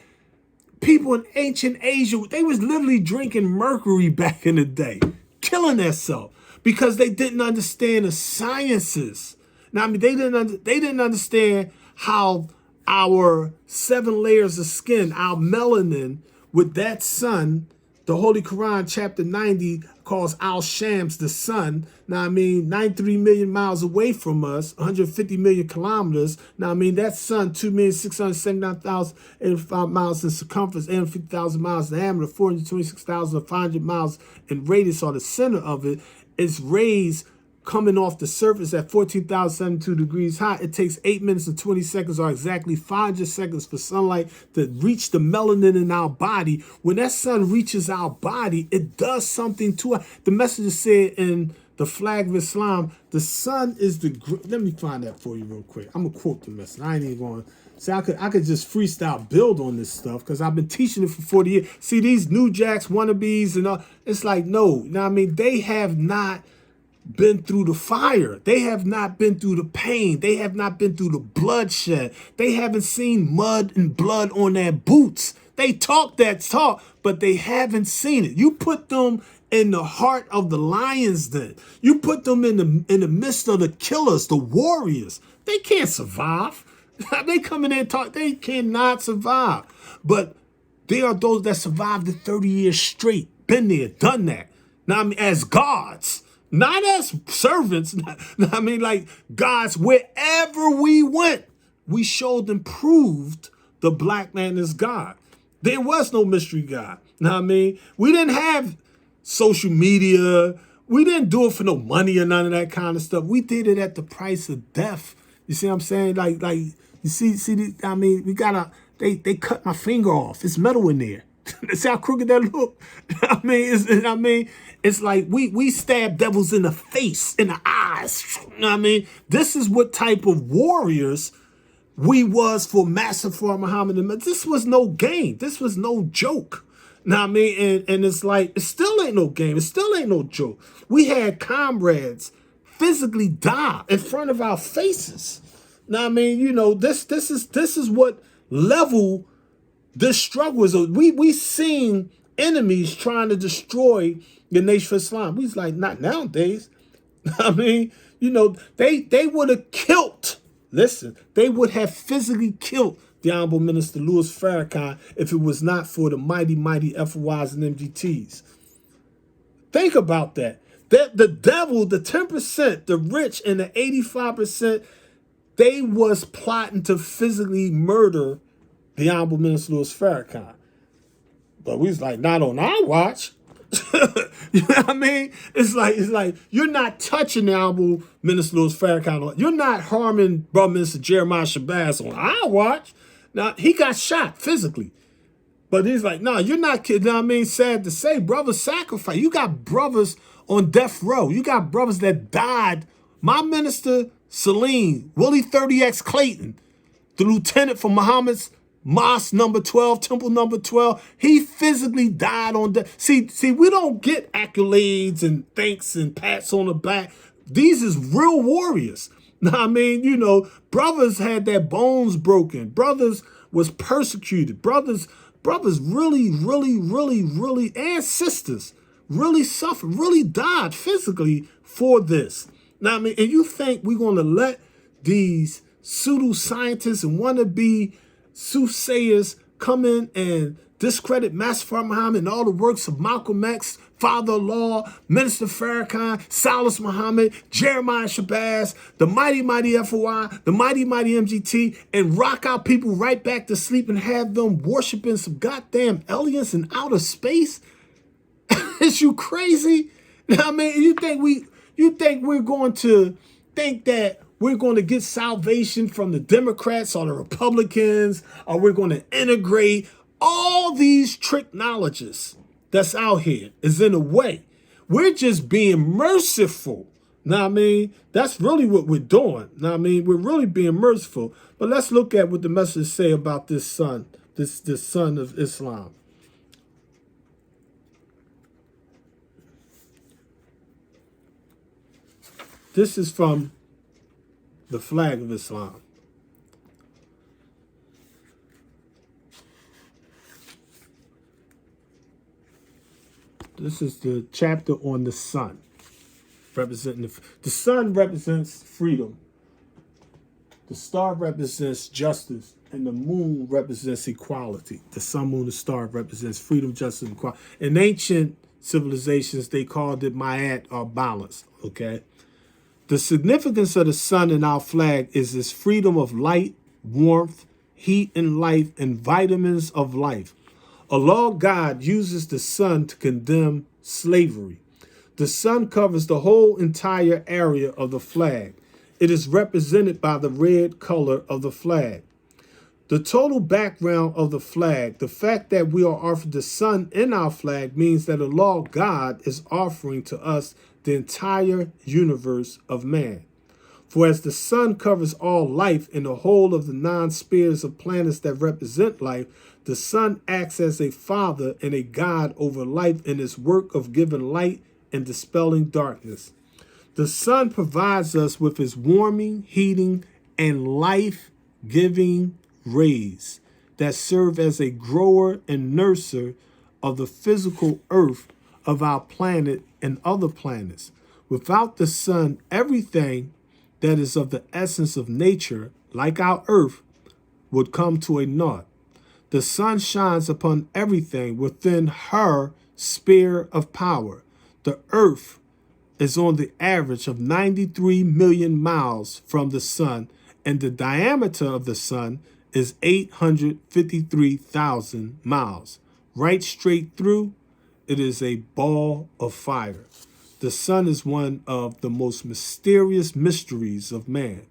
people in ancient Asia, they was literally drinking mercury back in the day, killing themselves because they didn't understand the sciences. Now, I mean, they didn't understand how our 7 layers of skin, our melanin with that sun. The Holy Quran, chapter 90, calls Al-Shams the sun. Now, I mean, 93 million miles away from us, 150 million kilometers. Now, I mean, that sun, 2,679,085 miles in circumference, 850,000 miles in diameter, 426,500 miles in radius, or the center of it, its rays coming off the surface at 14,072 degrees high. It takes 8 minutes and 20 seconds, or exactly 500 seconds, for sunlight to reach the melanin in our body. When that sun reaches our body, it does something to us. The messenger said in the flag of Islam, the sun is the... Let me find that for you real quick. I'm going to quote the message. I ain't even going to... See, I could just freestyle build on this stuff because I've been teaching it for 40 years. See, these New Jacks, wannabes, and all, it's like, no. Now, I mean, they have not been through the fire. They have not been through the pain. They have not been through the bloodshed. They haven't seen mud and blood on their boots. They talk that talk, but they haven't seen it. You put them in the heart of the lions den. You put them in the midst of the killers, the warriors. They can't survive. They come in there and talk. They cannot survive. But they are those that survived the 30 years straight. Been there, done that. Now, I mean, as gods. Not as servants. I mean, like gods, wherever we went, we showed and proved the black man is God. There was no mystery God. Now, I mean, we didn't have social media. We didn't do it for no money or none of that kind of stuff. We did it at the price of death. You see what I'm saying? Like you see. I mean, we gotta. They cut my finger off. It's metal in there. See how crooked that look? It's like we stab devils in the face, in the eyes. You know what I mean? This is what type of warriors we was for Master for Muhammad. This was no game. This was no joke. You know what I mean? And it's like, it still ain't no game. It still ain't no joke. We had comrades physically die in front of our faces. You know what I mean? You know, this is what level this struggle is. We seen enemies trying to destroy the Nation of Islam. We was like, not nowadays. I mean, you know, they would have killed, listen, they would have physically killed the Honorable Minister Louis Farrakhan if it was not for the mighty, mighty FYs and MGTs. Think about that. The devil, the 10%, the rich, and the 85%, they was plotting to physically murder the Honorable Minister Louis Farrakhan. But we was like, not on our watch. You know what I mean? It's like you're not touching the Honorable Minister Louis Farrakhan. You're not harming Brother Minister Jeremiah Shabazz on our watch. Now, he got shot physically. But he's like, no, you're not kidding. You know what I mean? Sad to say, brothers sacrifice. You got brothers on death row. You got brothers that died. My minister, Salim, Willie 30X Clayton, the lieutenant for Muhammad's Mosque number 12, Temple number 12, he physically died on death. See, we don't get accolades and thanks and pats on the back. These is real warriors. Now, I mean, you know, brothers had their bones broken. Brothers was persecuted. Brothers really, and sisters really suffered, really died physically for this. Now, I mean, and you think we're going to let these pseudoscientists and wannabe soothsayers come in and discredit Master Muhammad and all the works of Malcolm X, Father Law, Minister Farrakhan, Salas Muhammad, Jeremiah Shabazz, the mighty FOI, the mighty MGT, and rock our people right back to sleep and have them worshiping some goddamn aliens in outer space? Is you crazy? I mean, you think we're going to think that we're going to get salvation from the Democrats or the Republicans, or we're going to integrate all these technologies that's out here is in a way. We're just being merciful. Now, I mean, that's really what we're doing. Now, I mean, we're really being merciful. But let's look at what the message say about this son, this son of Islam. This is from the flag of Islam. This is the chapter on the sun, representing the sun represents freedom. The star represents justice, and the moon represents equality. The sun, moon, and star represents freedom, justice, and equality. In ancient civilizations, they called it ma'at, or balance. Okay. The significance of the sun in our flag is its freedom of light, warmth, heat, and life, and vitamins of life. Allah, God, uses the sun to condemn slavery. The sun covers the whole entire area of the flag. It is represented by the red color of the flag. The total background of the flag, the fact that we are offered the sun in our flag, means that Allah, God, is offering to us the entire universe of man. For as the sun covers all life in the whole of the 9 spheres of planets that represent life, the sun acts as a father and a God over life in its work of giving light and dispelling darkness. The sun provides us with its warming, heating, and life-giving rays that serve as a grower and nurser of the physical earth of our planet and other planets. Without the sun, everything that is of the essence of nature, like our earth, would come to a naught. The sun shines upon everything within her sphere of power. The earth is on the average of 93 million miles from the sun, and the diameter of the sun is 853,000 miles. Right straight through, it is a ball of fire. The sun is one of the most mysterious mysteries of man.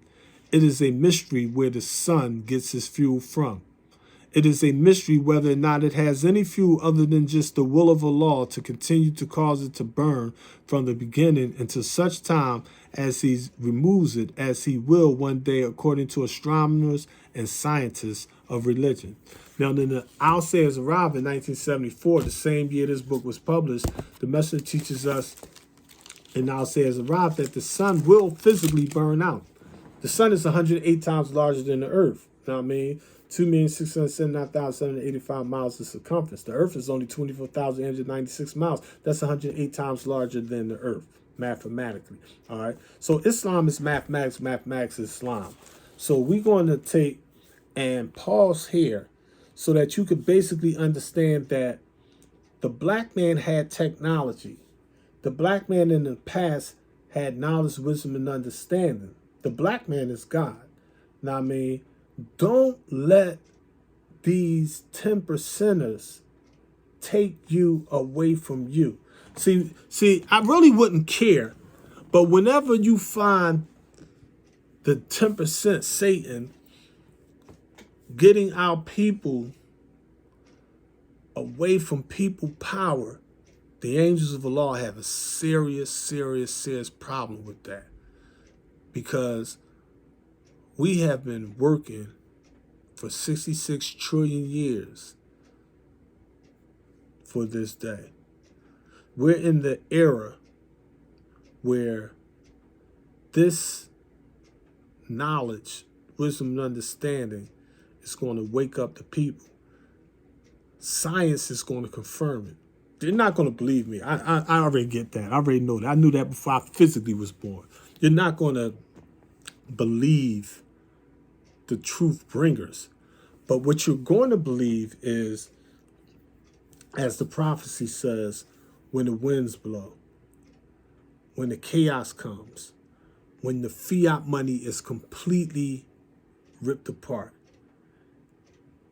It is a mystery where the sun gets his fuel from. It is a mystery whether or not it has any fuel other than just the will of Allah to continue to cause it to burn from the beginning until such time as he removes it, as he will one day, according to astronomers and scientists of religion. Now, in the Al Sayers arrived in 1974, the same year this book was published. The message teaches us in Al Sayers arrived that the sun will physically burn out. The sun is 108 times larger than the earth. You know what I mean? 2,679,785 miles in circumference. The earth is only 24,896 miles. That's 108 times larger than the earth, mathematically. All right. So Islam is mathematics. Mathematics is Islam. So we're going to take and pause here so that you could basically understand that the black man had technology. The black man in the past had knowledge, wisdom, and understanding. The black man is God. Now, I mean, don't let these 10%ers take you away from you. See, I really wouldn't care, but whenever you find the 10% Satan getting our people away from people power, the angels of Allah have a serious problem with that, because we have been working for 66 trillion years for this day. We're in the era where this knowledge, wisdom, and understanding It's going to wake up the people. Science is going to confirm it. They're not going to believe me. I already get that. I already know that. I knew that before I physically was born. You're not going to believe the truth bringers. But what you're going to believe is, as the prophecy says, when the winds blow, when the chaos comes, when the fiat money is completely ripped apart,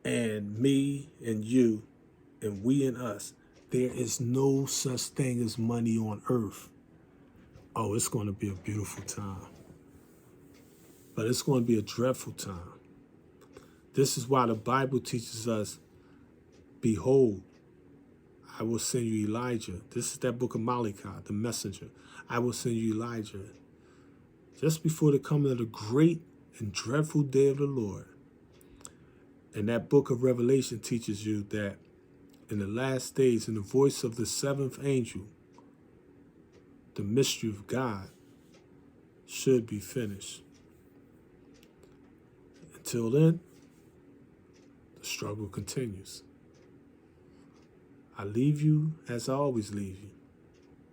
and me and you and we and us, there is no such thing as money on earth. Oh, it's going to be a beautiful time. But it's going to be a dreadful time. This is why the Bible teaches us, behold, I will send you Elijah. This is that book of Malachi, the messenger. I will send you Elijah. Just before the coming of the great and dreadful day of the Lord. And that book of Revelation teaches you that in the last days, in the voice of the seventh angel, the mystery of God should be finished. Until then, the struggle continues. I leave you, as I always leave you,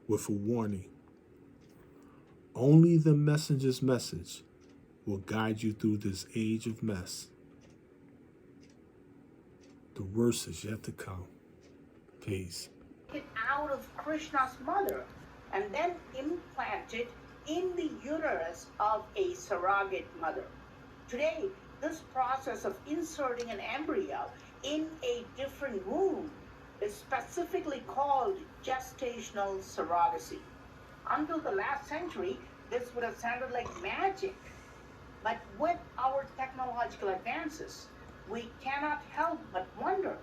with a warning. Only the messenger's message will guide you through this age of mess. The worst is yet to come. Peace. It out of Krishna's mother and then implanted in the uterus of a surrogate mother. Today, this process of inserting an embryo in a different womb is specifically called gestational surrogacy. Until the last century, this would have sounded like magic. But with our technological advances, we cannot help but wonder,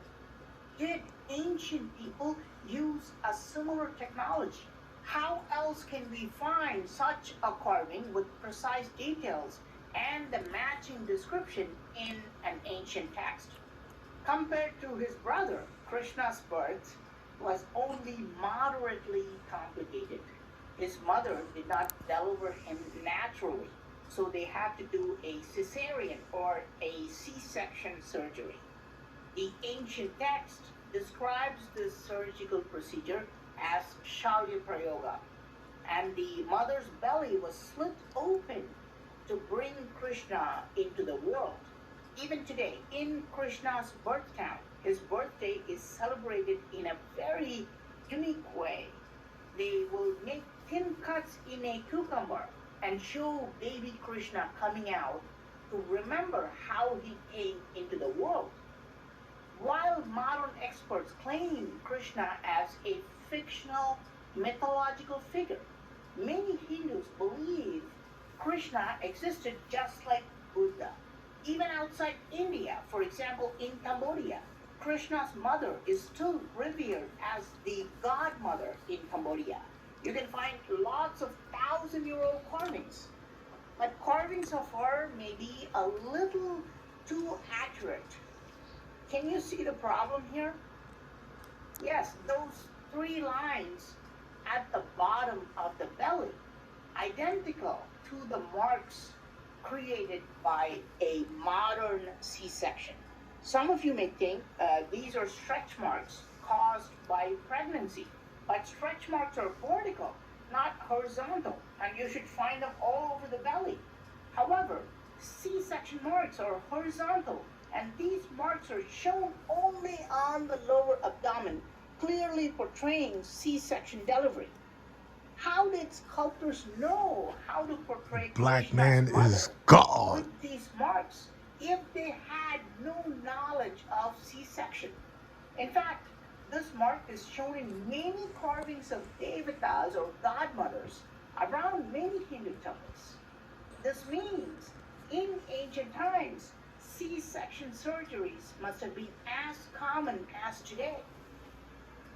did ancient people use a similar technology? How else can we find such a carving with precise details and the matching description in an ancient text? Compared to his brother, Krishna's birth was only moderately complicated. His mother did not deliver him naturally, so they had to do a cesarean or a C-section surgery. The ancient text describes this surgical procedure as Shalya Prayoga, and the mother's belly was slit open to bring Krishna into the world. Even today, in Krishna's birth town, his birthday is celebrated in a very unique way. They will make thin cuts in a cucumber and show baby Krishna coming out to remember how he came into the world. While modern experts claim Krishna as a fictional, mythological figure, many Hindus believe Krishna existed just like Buddha. Even outside India, for example, in Cambodia, Krishna's mother is still revered as the godmother in Cambodia. You can find lots of 1,000-year-old carvings, but carvings of her may be a little too accurate. Can you see the problem here? Yes, those 3 lines at the bottom of the belly, identical to the marks created by a modern C-section. Some of you may think these are stretch marks caused by pregnancy, but stretch marks are vertical, not horizontal, and you should find them all over the belly. However, C-section marks are horizontal, and these marks are shown only on the lower abdomen, clearly portraying C-section delivery. How did sculptors know how to portray Black man Krishna's mother is God. with these marks if they had no knowledge of C-section? In fact, this mark is shown in many carvings of devatas or godmothers around many Hindu temples. This means in ancient times, C-section surgeries must have been as common as today.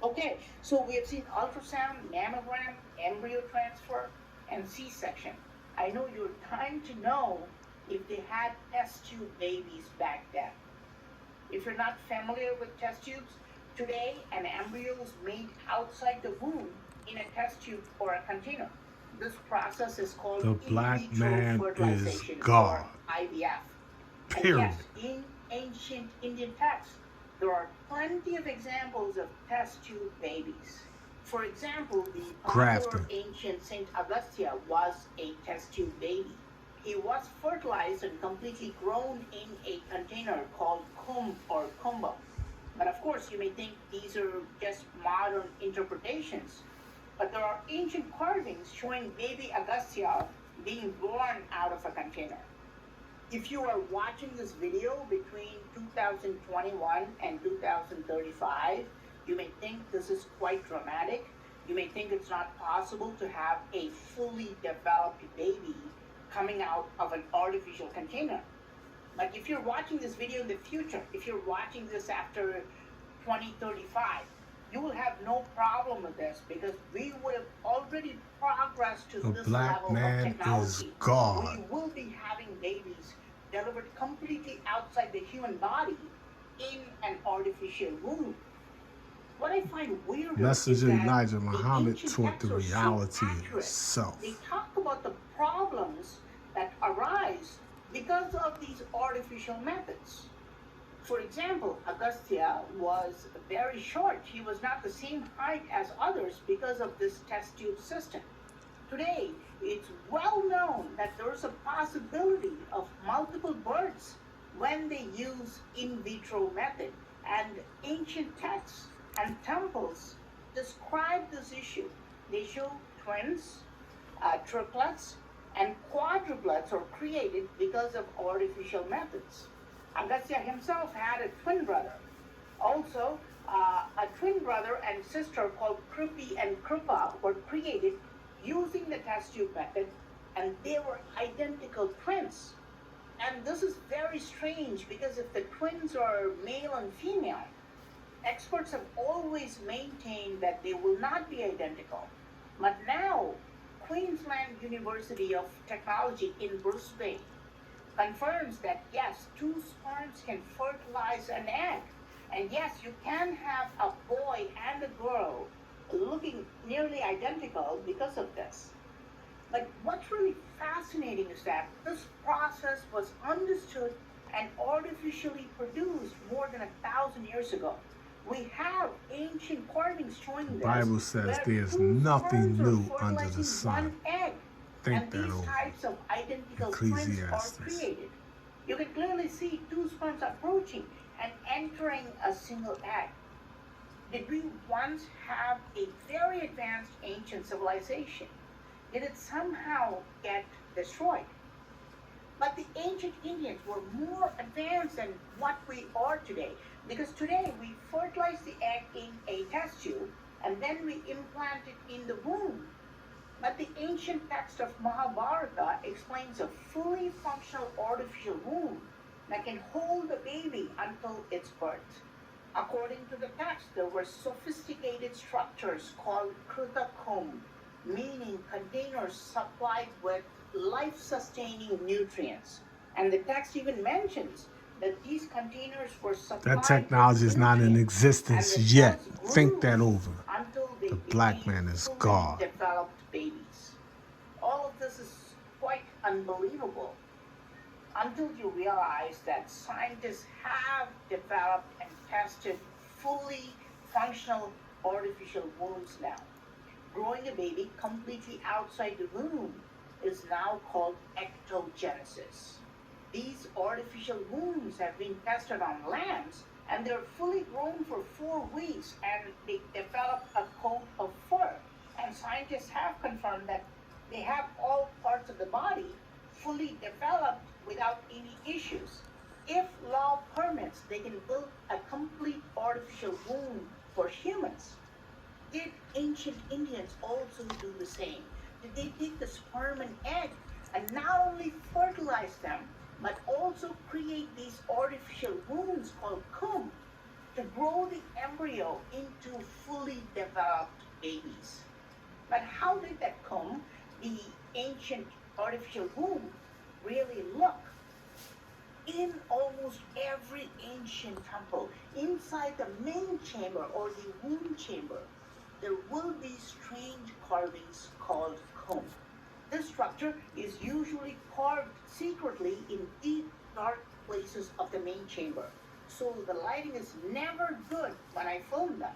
Okay, so we have seen ultrasound, mammogram, embryo transfer, and C-section. I know you're dying to know if they had test tube babies back then. If you're not familiar with test tubes, today an embryo is made outside the womb in a test tube or a container. This process is called The in black vitro man is fertilization, God. or IVF. And Period. yes, in ancient Indian texts, there are plenty of examples of test tube babies. For example, the popular Grafting. ancient Saint Augustia was a test tube baby. He was fertilized and completely grown in a container called kumb or kumbum. But of course, you may think these are just modern interpretations. But there are ancient carvings showing baby Augustia being born out of a container. If you are watching this video between 2021 and 2035, you may think this is quite dramatic. You may think it's not possible to have a fully developed baby coming out of an artificial container. But if you're watching this video in the future, if you're watching this after 2035, you will have no problem with this because we would have already progressed to this Black level man of technology. is God. We will be having babies delivered completely outside the human body in an artificial womb. What I find weird Messenger is that Elijah the Muhammad ancient taught the texts are so reality accurate. itself. They talk about the problems that arise because of these artificial methods. For example, Augustia was very short. He was not the same height as others because of this test tube system. Today, it's well known that there's a possibility of multiple births when they use in vitro method. And ancient texts and temples describe this issue. They show twins, triplets, and quadruplets are created because of artificial methods. Agastya himself had a twin brother. Also, a twin brother and sister called Kripi and Kripa were created using the test tube method, and they were identical twins. And this is very strange because if the twins are male and female, experts have always maintained that they will not be identical. But now, Queensland University of Technology in Brisbane confirms that yes, two sperms can fertilize an egg. And yes, you can have a boy and a girl looking nearly identical because of this. But what's really fascinating is that this process was understood and artificially produced more than 1,000 years ago. We have ancient carvings showing this. The Bible says where there's two nothing sperms are new under fertilizing the sun. one egg. Think And that these over. types of identical twins are Ecclesiastes. created. You can clearly see two sperms approaching and entering a single egg. Did we once have a very advanced ancient civilization? Did it somehow get destroyed? But the ancient Indians were more advanced than what we are today, because today we fertilize the egg in a test tube and then we implant it in the womb. But the ancient text of Mahabharata explains a fully functional artificial womb that can hold the baby until its birth. According to the text, there were sophisticated structures called kritakum, meaning containers supplied with life-sustaining nutrients. And the text even mentions that these containers were supplied That technology is not in existence yet. Think that over. Until they The black became man is fully God. developed babies. All of this is quite unbelievable until you realize that scientists have developed and tested fully functional artificial wombs now. Growing a baby completely outside the womb is now called ectogenesis. These artificial wombs have been tested on lambs and they're fully grown for 4 weeks and they develop a coat of fur. And scientists have confirmed that they have all parts of the body fully developed without any issues. If law permits, they can build a complete artificial womb for humans. Did ancient Indians also do the same? Did they take the sperm and egg and not only fertilize them, but also create these artificial wombs called kumb to grow the embryo into fully developed babies? But how did that kumb, the ancient artificial womb, really look? In almost every ancient temple, inside the main chamber or the womb chamber, there will be strange carvings called kumb. This structure is usually carved secretly in deep dark places of the main chamber, so the lighting is never good when I film them.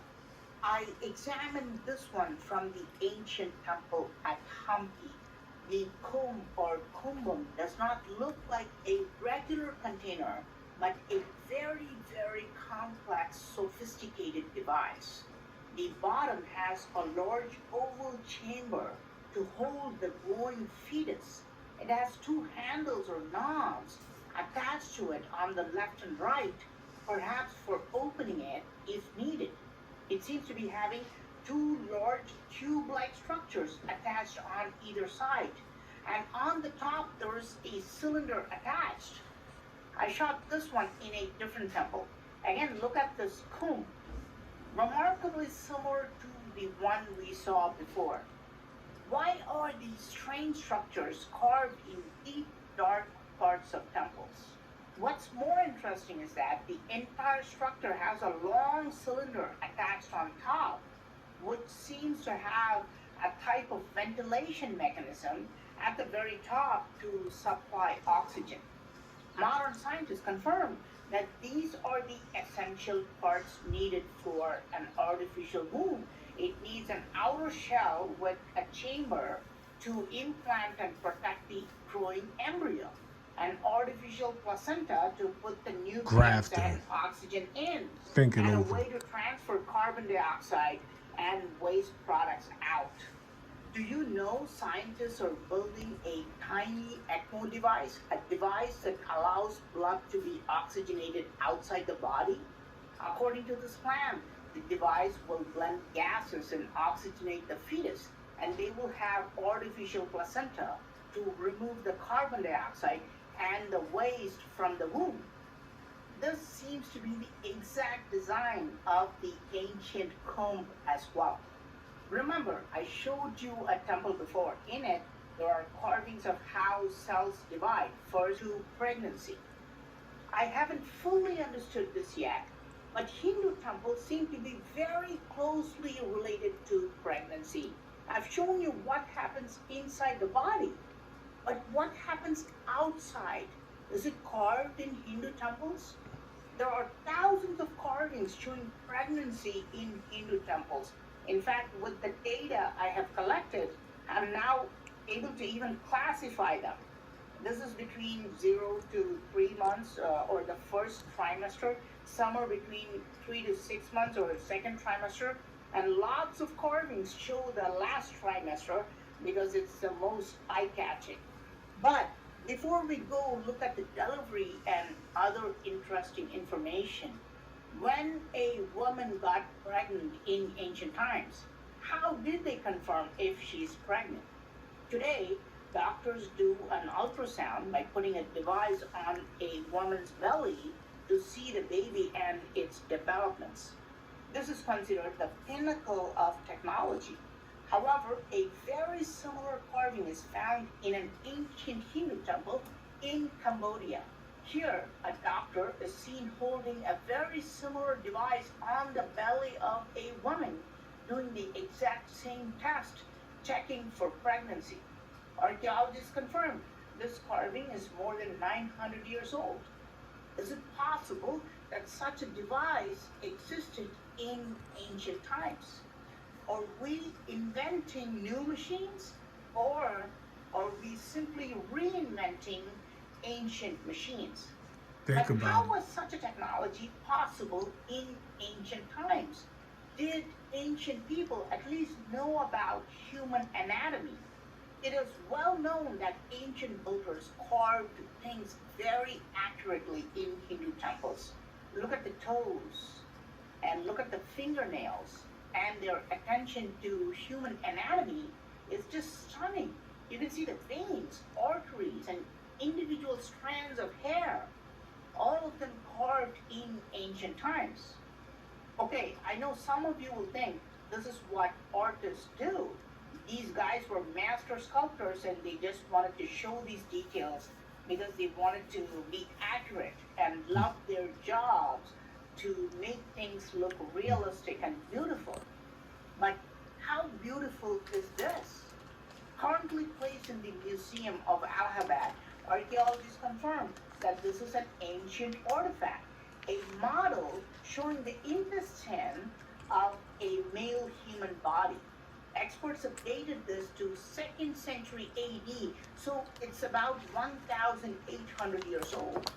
I examined this one from the ancient temple at Hampi. The kum or kumbum does not look like a regular container, but a very, very complex, sophisticated device. The bottom has a large oval chamber to hold the growing fetus. It has two handles or knobs attached to it on the left and right, perhaps for opening it if needed. It seems to be having two large tube-like structures attached on either side. And on the top, there is a cylinder attached. I shot this one in a different temple. Again, look at this comb. Remarkably similar to the one we saw before. Why are these strange structures carved in deep, dark parts of temples? What's more interesting is that the entire structure has a long cylinder attached on top, which seems to have a type of ventilation mechanism at the very top to supply oxygen. Modern scientists confirm that these are the essential parts needed for an artificial womb. It needs an outer shell with a chamber to implant and protect the growing embryo, an artificial placenta to put the nutrients Grafting. and oxygen in, Think it and over. a way to transfer carbon dioxide and waste products out. Do you know scientists are building a tiny ECMO device, a device that allows blood to be oxygenated outside the body? According to this plan, the device will blend gases and oxygenate the fetus, and they will have artificial placenta to remove the carbon dioxide and the waste from the womb. This seems to be the exact design of the ancient comb as well. Remember, I showed you a temple before. In it, there are carvings of how cells divide first to pregnancy. I haven't fully understood this yet, but Hindu temples seem to be very closely related to pregnancy. I've shown you what happens inside the body, but what happens outside? Is it carved in Hindu temples? There are thousands of carvings showing pregnancy in Hindu temples. In fact, with the data I have collected, I'm now able to even classify them. This is between 0 to 3 months or the first trimester. Some are between 3 to 6 months or the second trimester. And lots of carvings show the last trimester because it's the most eye-catching. But before we go look at the delivery and other interesting information, when a woman got pregnant in ancient times, how did they confirm if she's pregnant? Today, doctors do an ultrasound by putting a device on a woman's belly to see the baby and its developments. This is considered the pinnacle of technology. However, a very similar carving is found in an ancient Hindu temple in Cambodia. Here, a doctor is seen holding a very similar device on the belly of a woman, doing the exact same test, checking for pregnancy. Archaeologists confirm this carving is more than 900 years old. Is it possible that such a device existed in ancient times? Are we inventing new machines, or are we simply reinventing ancient machines? Think But about how it. was such a technology possible in ancient times? Did ancient people at least know about human anatomy? It is well known that ancient builders carved things very accurately in Hindu temples. Look at the toes and look at the fingernails, and their attention to human anatomy is just stunning. You can see the veins, arteries, and individual strands of hair, all of them carved in ancient times. Okay, I know some of you will think this is what artists do. These guys were master sculptors and they just wanted to show these details because they wanted to be accurate and loved their jobs to make things look realistic and beautiful. But how beautiful is this? Currently placed in the Museum of Allahabad, Archaeologists confirm that this is an ancient artifact, a model showing the intestine of a male human body. Experts have dated this to 2nd century AD, so it's about 1,800 years old.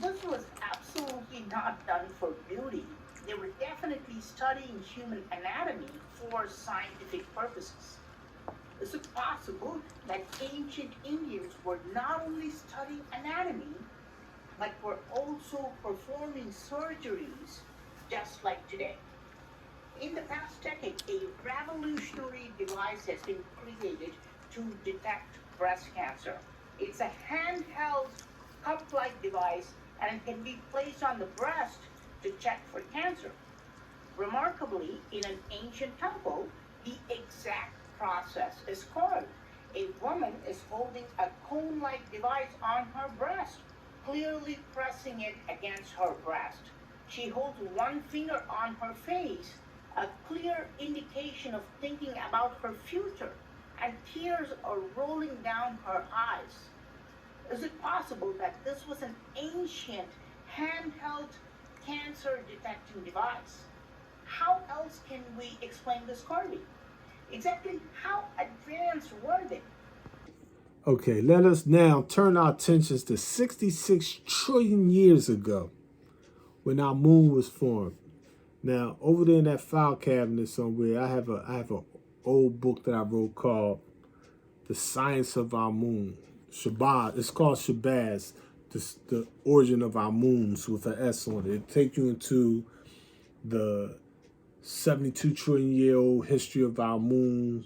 This was absolutely not done for beauty. They were definitely studying human anatomy for scientific purposes. Is it possible that ancient Indians were not only studying anatomy, but were also performing surgeries just like today? In the past decade, a revolutionary device has been created to detect breast cancer. It's a handheld cup-like device and it can be placed on the breast to check for cancer. Remarkably, in an ancient temple, the exact process is called. A woman is holding a cone-like device on her breast, clearly pressing it against her breast. She holds one finger on her face, a clear indication of thinking about her future, and tears are rolling down her eyes. Is it possible that this was an ancient handheld cancer detecting device? How else can we explain this carving? Exactly how advanced were they? Okay, let us now turn our attentions to 66 trillion years ago when our moon was formed. Now, over there in that file cabinet somewhere, I have a old book that I wrote called The Science of Our Moon. Shabazz, it's called Shabazz, the origin of our moons with an S on it. It takes you into the 72 trillion year old history of our moon,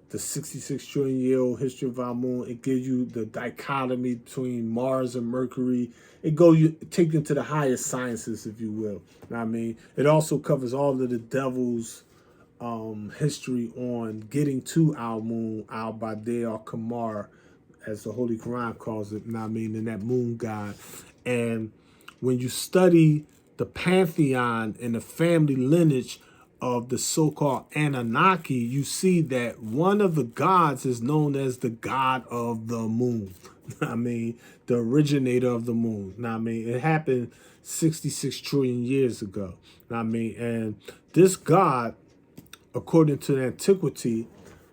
the 66 trillion year old history of our moon. It gives you the dichotomy between Mars and Mercury. It take you into the highest sciences, if you will. You know what I mean? It also covers all of the devil's history on getting to our moon, our Bade or Kamar, as the Holy Quran calls it, you know what I mean, and that moon god. And when you study the pantheon and the family lineage of the so-called Anunnaki, you see that one of the gods is known as the god of the moon. I mean, the originator of the moon. I mean, it happened 66 trillion years ago. I mean, and this god, according to antiquity,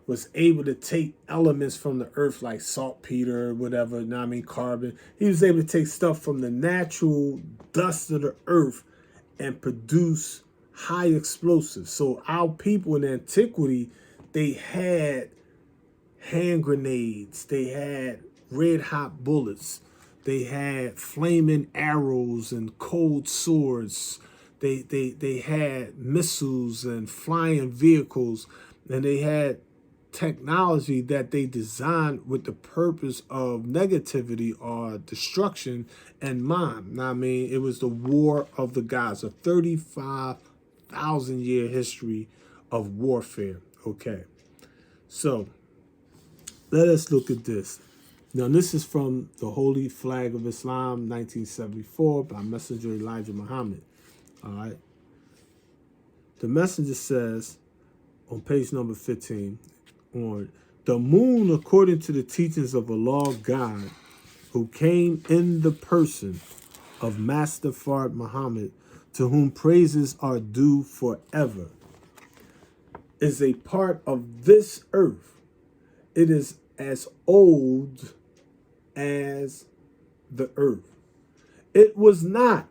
was able to take elements from the earth like saltpeter, whatever, you know what I mean, carbon. He was able to take stuff from the natural dust of the earth and produce high explosives. So our people in antiquity, they had hand grenades, they had red hot bullets, they had flaming arrows and cold swords, they had missiles and flying vehicles, and they had technology that they designed with the purpose of negativity or destruction in mind. I mean, it was the war of the gods, a 35,000 year history of warfare. Okay, so let us look at this. Now, this is from the Holy Flag of Islam, 1974, by Messenger Elijah Muhammad. All right. The messenger says on page number 15, on the moon, according to the teachings of Allah God, who came in the person of Master Fard Muhammad, to whom praises are due forever, is a part of this earth. It is as old as the earth. It was not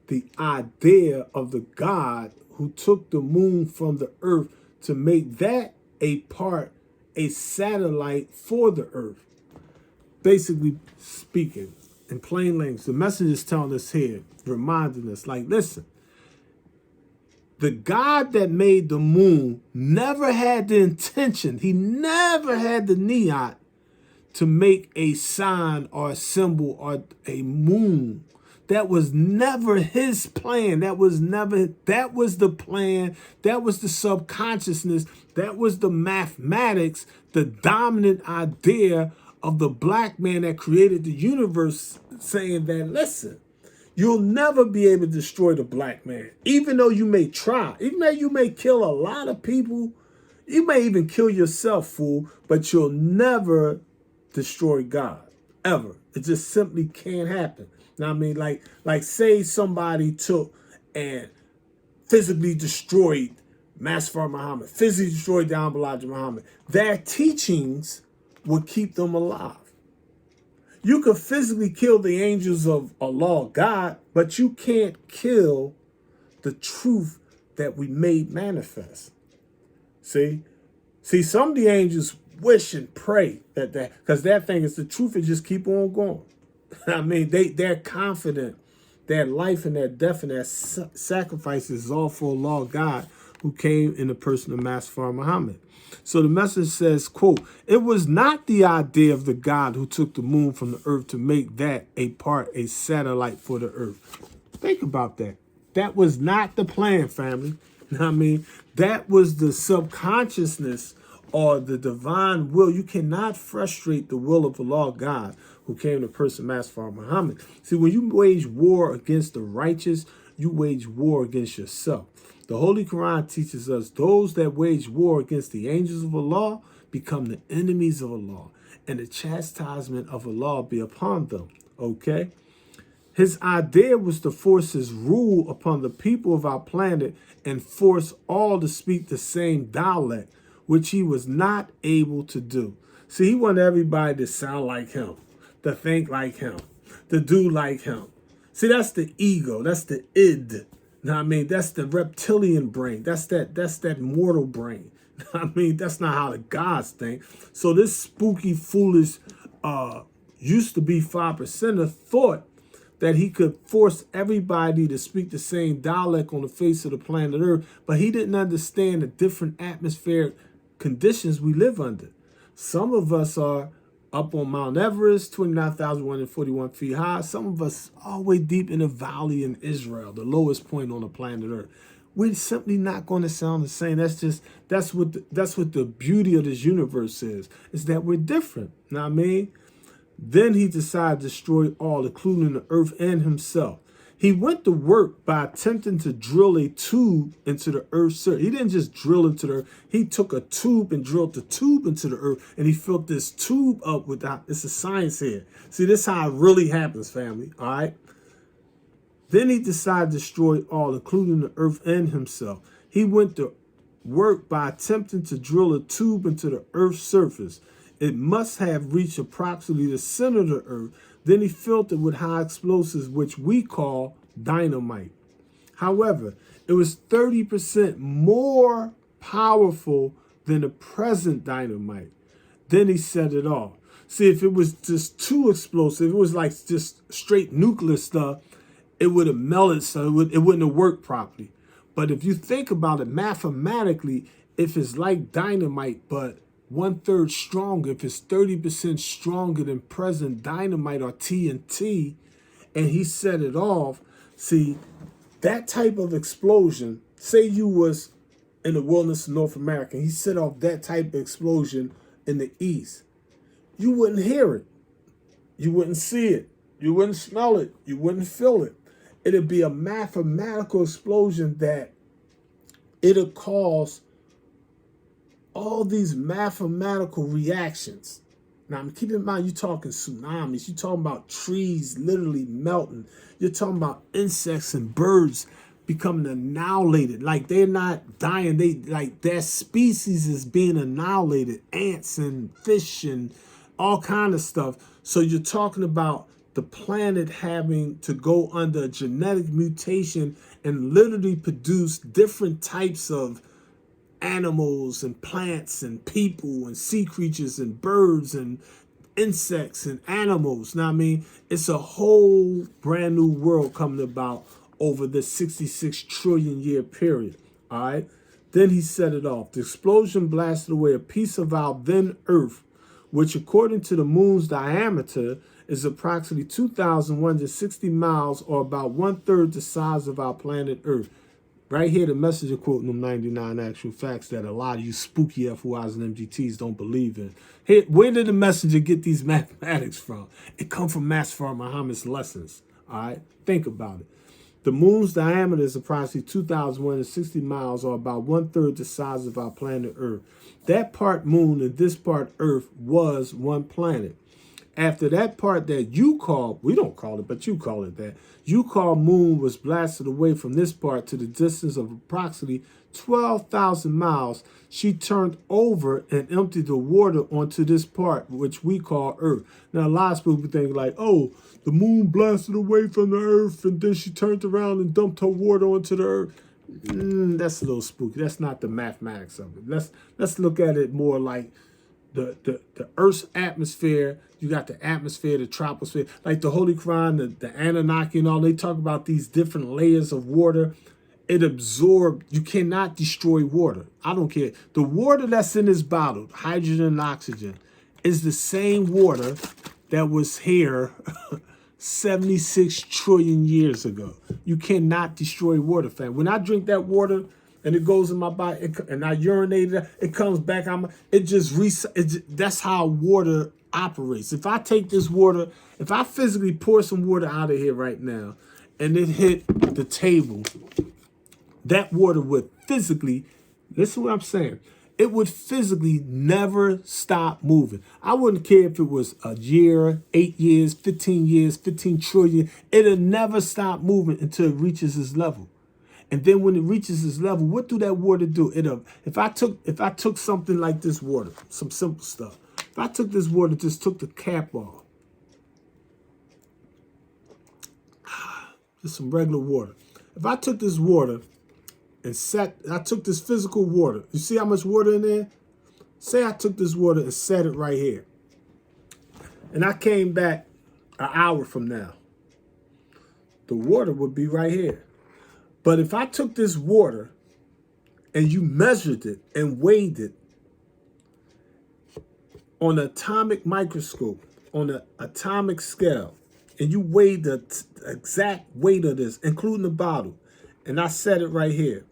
the idea of the God who took the moon from the earth to make that a satellite for the earth. Basically speaking, in plain language, the message is telling us here, reminding us, like, listen, the God that made the moon never had the intention, he never had the niyat to make a sign or a symbol or a moon. That was never his plan. That was the plan. That was the subconsciousness. That was the mathematics, the dominant idea of the black man that created the universe, saying that, listen, you'll never be able to destroy the black man. Even though you may try, even though you may kill a lot of people, You may even kill yourself, fool, but you'll never destroy God. Ever. It just simply can't happen. Now, I mean, like say somebody took and physically destroyed Masfar Muhammad, physically destroyed Down Elijah Muhammad. Their teachings would keep them alive. You could physically kill the angels of Allah, God, but you can't kill the truth that we made manifest. See, some of the angels wish and pray that because that thing is the truth, and just keep on going. I mean, they're confident their life and their death and their sacrifices is all for Allah, God, who came in the person of Master Muhammad. So the message says, quote, "It was not the idea of the God who took the moon from the earth to make that a satellite for the earth." Think about that. That was not the plan, family. I mean, that was the subconsciousness or the divine will. You cannot frustrate the will of Allah, God, who came to person Master Muhammad. See, when you wage war against the righteous, you wage war against yourself. The Holy Quran teaches us those that wage war against the angels of Allah become the enemies of Allah, and the chastisement of Allah be upon them. Okay? His idea was to force his rule upon the people of our planet and force all to speak the same dialect, which he was not able to do. See, he wanted everybody to sound like him, to think like him, to do like him. See, that's the ego. That's the id. I mean, that's the reptilian brain. That's that mortal brain. I mean, that's not how the gods think. So this spooky, foolish, used to be 5%er thought that he could force everybody to speak the same dialect on the face of the planet Earth, but he didn't understand the different atmospheric conditions we live under. Some of us are up on Mount Everest, 29,141 feet high. Some of us all the way deep in a valley in Israel, the lowest point on the planet Earth. We're simply not going to sound the same. That's what the beauty of this universe is that we're different. You know what I mean? Then he decided to destroy all, including the earth and himself. He went to work by attempting to drill a tube into the earth's surface. He didn't just drill into the earth. He took a tube and drilled the tube into the earth, and he filled this tube up with it's a science here. See, this is how it really happens, family, all right? Then he decided to destroy all, including the earth and himself. He went to work by attempting to drill a tube into the earth's surface. It must have reached approximately the center of the earth. Then he filled it with high explosives, which we call dynamite. However, it was 30% more powerful than the present dynamite. Then he set it off. See, if it was just too explosive, it was like just straight nuclear stuff, it would have melted, so it wouldn't have worked properly. But if you think about it mathematically, if it's like dynamite, but 1/3 stronger, if it's 30% stronger than present dynamite or TNT, and he set it off, see, that type of explosion, say you was in the wilderness of North America, and he set off that type of explosion in the east, you wouldn't hear it. You wouldn't see it. You wouldn't smell it. You wouldn't feel it. It'd be a mathematical explosion that it'll cause all these mathematical reactions. Now, keep in mind, you're talking tsunamis. You're talking about trees literally melting. You're talking about insects and birds becoming annihilated. Like, they're not dying. Their species is being annihilated. Ants and fish and all kind of stuff. So you're talking about the planet having to go under a genetic mutation and literally produce different types of animals and plants and people and sea creatures and birds and insects and animals. Now, I mean, it's a whole brand new world coming about over this 66 trillion year period. All right. Then he set it off. The explosion blasted away a piece of our then Earth, which according to the moon's diameter is approximately 2,160 miles, or about 1/3 the size of our planet Earth. Right here, the messenger quoting them 99 actual facts that a lot of you spooky FOIs and MGTs don't believe in. Here, where did the messenger get these mathematics from? It come from Master Muhammad's lessons. All right, think about it. The moon's diameter is approximately 2,160 miles, or about 1/3 the size of our planet Earth. That part moon and this part Earth was one planet. After that part that you call, we don't call it, but you call it that, you call moon was blasted away from this part to the distance of approximately 12,000 miles, she turned over and emptied the water onto this part, which we call Earth. Now, a lot of people think like, oh, the moon blasted away from the Earth and then she turned around and dumped her water onto the Earth. That's a little spooky. That's not the mathematics of it. Let's look at it more like the Earth's atmosphere. You got the atmosphere, the troposphere, like the Holy Quran, the Anunnaki and all. They talk about these different layers of water. It absorbed. You cannot destroy water. I don't care. The water that's in this bottle, hydrogen and oxygen, is the same water that was here 76 trillion years ago. You cannot destroy water, fam. When I drink that water and it goes in my body and I urinate it comes back. That's how water operates. If I take this water, if I physically pour some water out of here right now and it hit the table, that water would physically, listen to what I'm saying, it would physically never stop moving. I wouldn't care if it was a year, 8 years, 15 trillion. It'll never stop moving until it reaches its level. And then when it reaches its level, what do that water do? If I took something like this water, some simple stuff. If I took this water, just took the cap off, just some regular water. If I took this water and I took this physical water. You see how much water in there? Say I took this water and set it right here. And I came back an hour from now. The water would be right here. But if I took this water and you measured it and weighed it on an atomic microscope, on an atomic scale, and you weighed the exact weight of this, including the bottle, and I set it right here,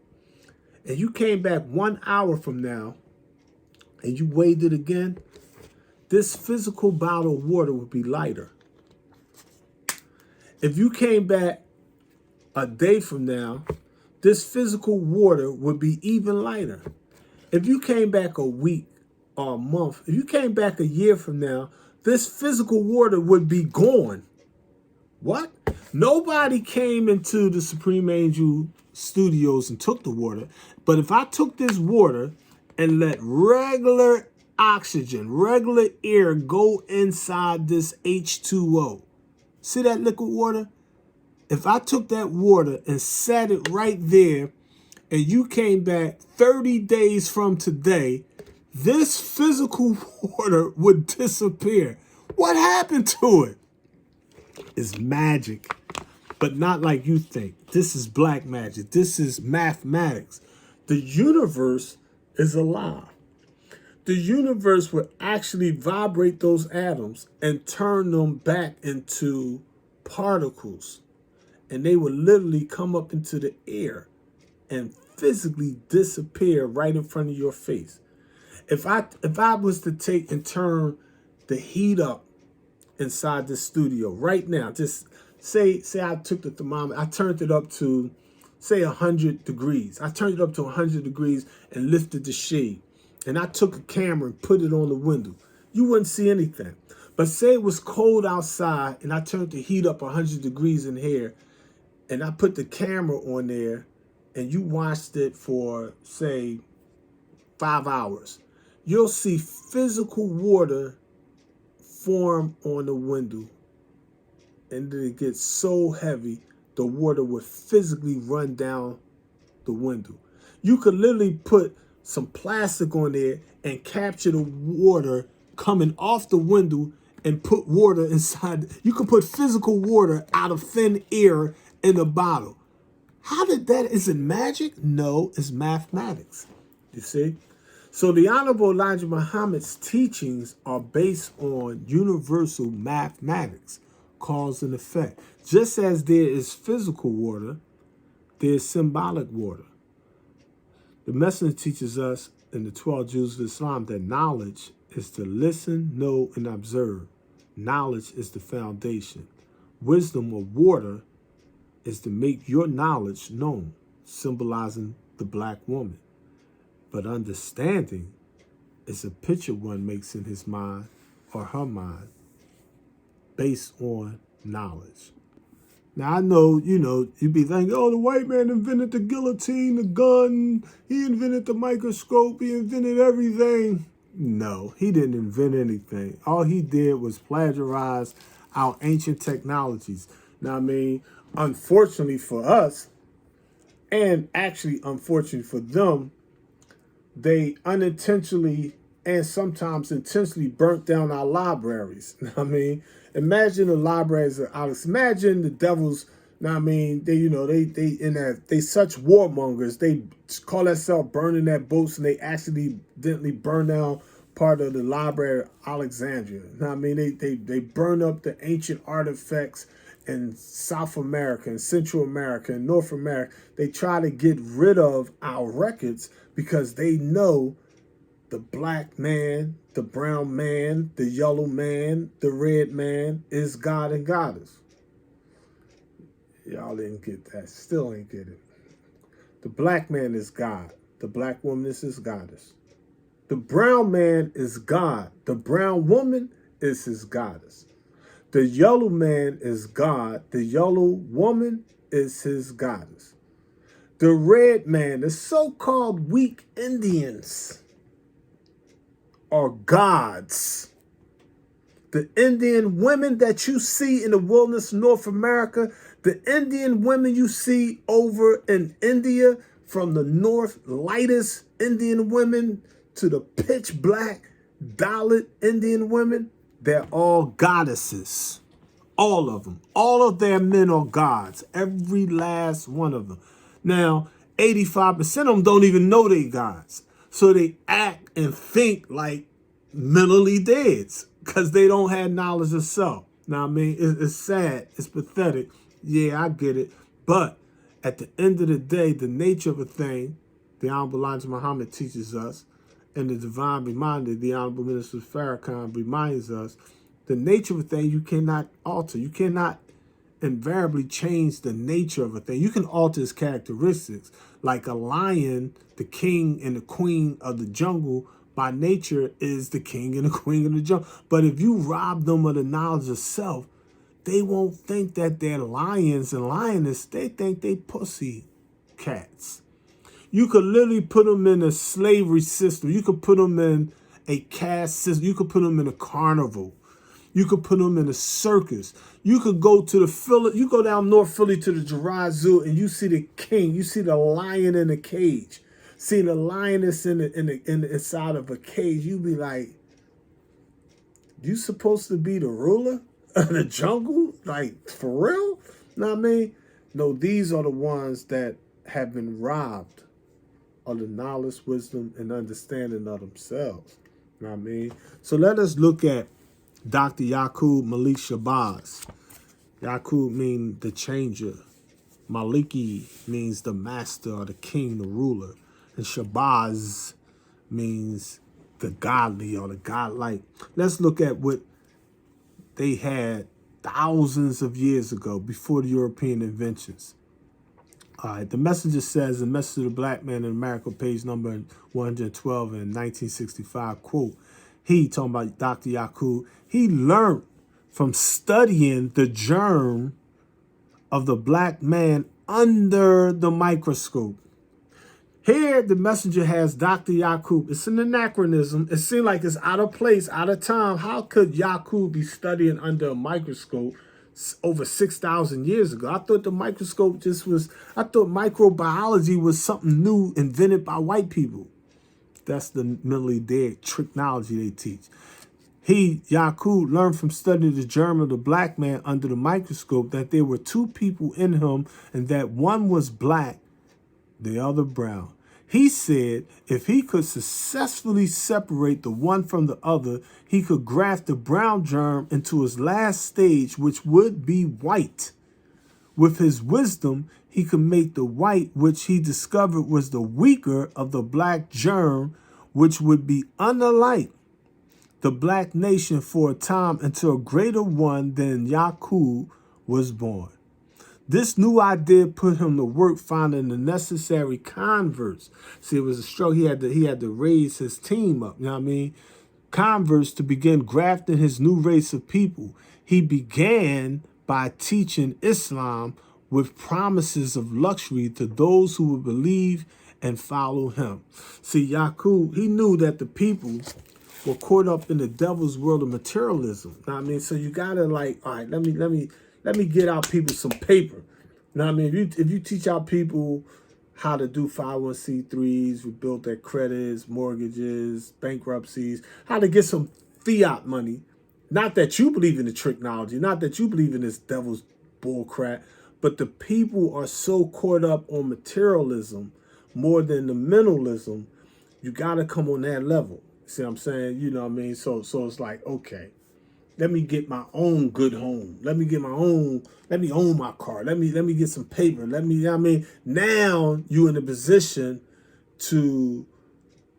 and you came back 1 hour from now and you weighed it again, this physical bottle of water would be lighter. If you came back a day from now, this physical water would be even lighter. If you came back a week or a month, if you came back a year from now, this physical water would be gone. What? Nobody came into the Supreme Angel Studios and took the water. But if I took this water and let regular oxygen, regular air go inside this H2O, see that liquid water? If I took that water and set it right there and you came back 30 days from today, this physical water would disappear. What happened to it? It's magic, but not like you think. This is black magic. This is mathematics. The universe is alive. The universe would actually vibrate those atoms and turn them back into particles. And they would literally come up into the air and physically disappear right in front of your face. If I was to take and turn the heat up inside the studio right now, just say I took the thermometer, I turned it up to, say, 100 degrees. I turned it up to 100 degrees and lifted the shade. And I took a camera and put it on the window. You wouldn't see anything. But say it was cold outside and I turned the heat up 100 degrees in here and I put the camera on there and you watched it for, say, 5 hours. You'll see physical water form on the window. And then it gets so heavy, the water would physically run down the window. You could literally put some plastic on there and capture the water coming off the window and put water inside. You could put physical water out of thin air in a bottle. How did that, is it magic? No, it's mathematics. You see? So the Honorable Elijah Muhammad's teachings are based on universal mathematics, cause and effect. Just as there is physical water, there's symbolic water. The Messenger teaches us in the 12 Jewels of Islam that knowledge is to listen, know, and observe. Knowledge is the foundation. Wisdom or water is to make your knowledge known, symbolizing the black woman. But understanding is a picture one makes in his mind or her mind based on knowledge. Now, I know, you'd be thinking, oh, the white man invented the guillotine, the gun, he invented the microscope, he invented everything. No, he didn't invent anything. All he did was plagiarize our ancient technologies. Now, I mean, unfortunately for us, and actually unfortunately for them, they unintentionally and sometimes intentionally burnt down our libraries. I mean, imagine the libraries of Alex. Imagine the devils. I mean, they such warmongers. They call themselves burning their boats, and they accidentally burn down part of the library of Alexandria. I mean, they burn up the ancient artifacts in South America and Central America and North America. They try to get rid of our records because they know the black man, the brown man, the yellow man, the red man is God and Goddess. Y'all didn't get that. Still ain't get it. The black man is God. The black woman is his goddess. The brown man is God. The brown woman is his goddess. The yellow man is God. The yellow woman is his goddess. The red man, the so-called weak Indians, are gods. The Indian women that you see in the wilderness of North America, the Indian women you see over in India, from the north lightest Indian women to the pitch black Dalit Indian women, they're all goddesses. All of them. All of their men are gods. Every last one of them. Now, 85% of them don't even know they gods. So they act and think like mentally dead because they don't have knowledge of self. Now, I mean, it's sad. It's pathetic. Yeah, I get it. But at the end of the day, the nature of a thing, the Honorable Elijah Muhammad teaches us, and the divine reminder, the Honorable Minister Farrakhan reminds us, the nature of a thing you cannot alter. You cannot invariably change the nature of a thing. You can alter its characteristics. Like a lion, the king and the queen of the jungle, by nature is the king and the queen of the jungle. But if you rob them of the knowledge of self, they won't think that they're lions and lionesses. They think they pussy cats. You could literally put them in a slavery system. You could put them in a caste system. You could put them in a carnival. You could put them in a circus. You could go to you go down North Philly to the Girard Zoo and you see the king. You see the lion in a cage. See the lioness in the inside of a cage. You be like, you supposed to be the ruler of the jungle? Like, for real? Know what I mean? No, these are the ones that have been robbed of the knowledge, wisdom, and understanding of themselves. Know what I mean? So let us look at Dr. Yaqub Malik Shabazz. Yaqub means the changer. Maliki means the master or the king, the ruler. And Shabazz means the godly or the godlike. Let's look at what they had thousands of years ago before the European inventions. All right, the messenger says, the message of the black man in America, page number 112 in 1965, quote, he, talking about Dr. Yaqub, he learned from studying the germ of the black man under the microscope. Here, the messenger has Dr. Yaqub. It's an anachronism. It seems like it's out of place, out of time. How could Yaqub be studying under a microscope over 6,000 years ago? I thought the microscope I thought microbiology was something new invented by white people. That's the mentally dead technology they teach. He, Yaqub, learned from studying the germ of the black man under the microscope that there were two people in him and that one was black, the other brown. He said if he could successfully separate the one from the other, he could graft the brown germ into his last stage, which would be white. With his wisdom, he could make the white, which he discovered was the weaker of the black germ, which would be unlike the black nation for a time until a greater one than Yaqub was born. This new idea put him to work finding the necessary converts. See, it was a struggle. He had to raise his team up. You know what I mean? Converts to begin grafting his new race of people. He began by teaching Islam with promises of luxury to those who would believe and follow him. See, Yaqub, he knew that the people were caught up in the devil's world of materialism. You know what I mean? So you gotta like, all right, let me get out people some paper. You know what I mean? If you teach out people how to do 501c3s, rebuild their credits, mortgages, bankruptcies, how to get some fiat money. Not that you believe in the technology, not that you believe in this devil's bullcrap, but the people are so caught up on materialism more than the mentalism. You got to come on that level. See what I'm saying? You know what I mean? So it's like, okay, let me get my own good home. Let me own my car. Let me get some paper. Now you in a position to,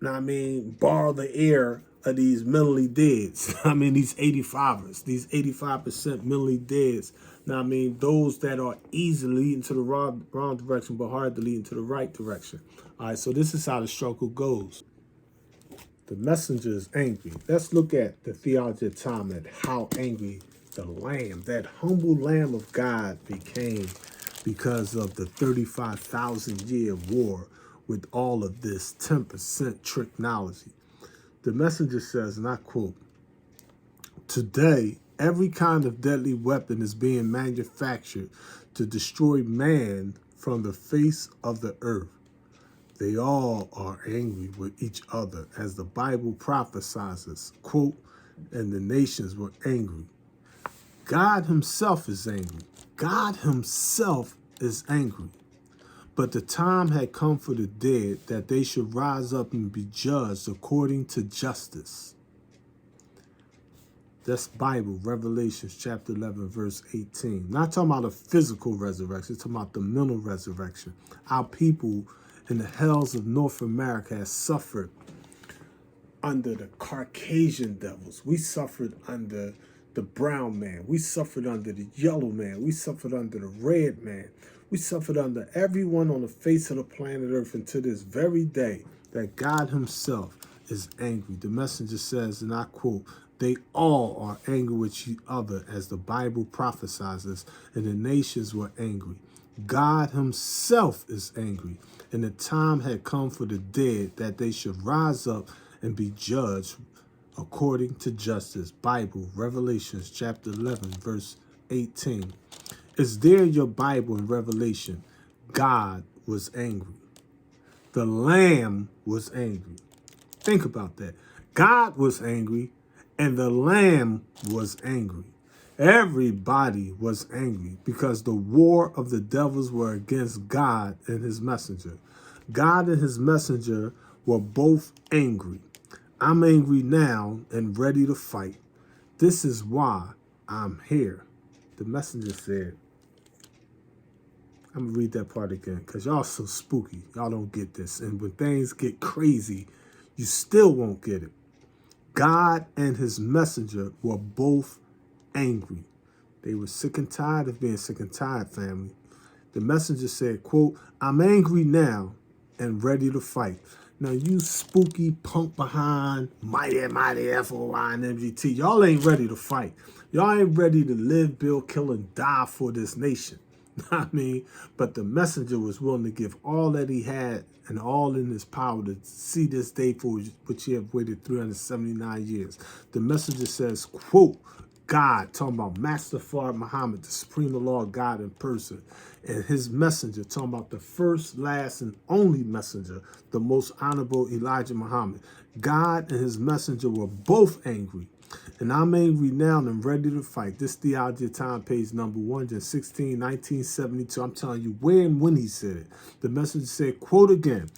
borrow the air of these mentally deads. These 85ers, these 85% mentally deads. Those that are easy leading to the wrong direction, but hard to lead into the right direction. All right, so this is how the struggle goes. The messenger is angry. Let's look at the theology of time and how angry the lamb, that humble lamb of God, became because of the 35,000-year war with all of this 10% technology. The messenger says, and I quote, "Today, every kind of deadly weapon is being manufactured to destroy man from the face of the earth. They all are angry with each other, as the Bible prophesies, quote, and the nations were angry. God himself is angry. God himself is angry. But the time had come for the dead that they should rise up and be judged according to justice." That's Bible, Revelation chapter 11, verse 18. Not talking about a physical resurrection, talking about the mental resurrection. Our people in the hells of North America has suffered under the Caucasian devils. We suffered under the brown man. We suffered under the yellow man. We suffered under the red man. We suffered under everyone on the face of the planet Earth, and to this very day that God himself is angry. The messenger says, and I quote, "They all are angry with each other, as the Bible prophesies, and the nations were angry. God himself is angry, and the time had come for the dead that they should rise up and be judged according to justice." Bible, Revelation chapter 11, verse 18. Is there in your Bible in Revelation, God was angry? The Lamb was angry. Think about that. God was angry, and the Lamb was angry. Everybody was angry because the war of the devils were against God and his messenger. God and his messenger were both angry. I'm angry now and ready to fight. This is why I'm here. The messenger said, I'm going to read that part again because y'all so spooky. Y'all don't get this. And when things get crazy, you still won't get it. God and his messenger were both angry. They were sick and tired of being sick and tired, family. The messenger said, quote, "I'm angry now and ready to fight." Now, you spooky punk behind mighty FOI and MGT, y'all ain't ready to fight. Y'all ain't ready to live, build, kill, and die for this nation. But the messenger was willing to give all that he had and all in his power to see this day for which he have waited 379 years. The messenger says, quote, God, talking about Master Fard Muhammad, the Supreme Lord God in person, and his messenger, talking about the first, last, and only messenger, the most honorable Elijah Muhammad. God and his messenger were both angry. And I'm angry now and I'm ready to fight. This Theology of Time, page number 116, 1972. I'm telling you where and when he said it. The messenger said, quote again,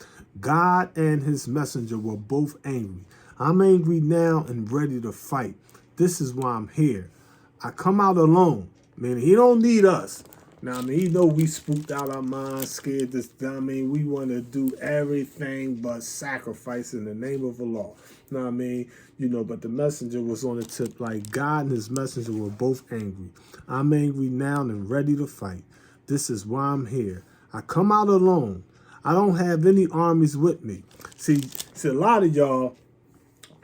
God and his messenger were both angry. I'm angry now and ready to fight. This is why I'm here. I come out alone. He don't need us. Now, he know we spooked out our minds, scared this. We want to do everything but sacrifice in the name of Allah. But the messenger was on the tip like God and his messenger were both angry. I'm angry now and ready to fight. This is why I'm here. I come out alone. I don't have any armies with me. See, a lot of y'all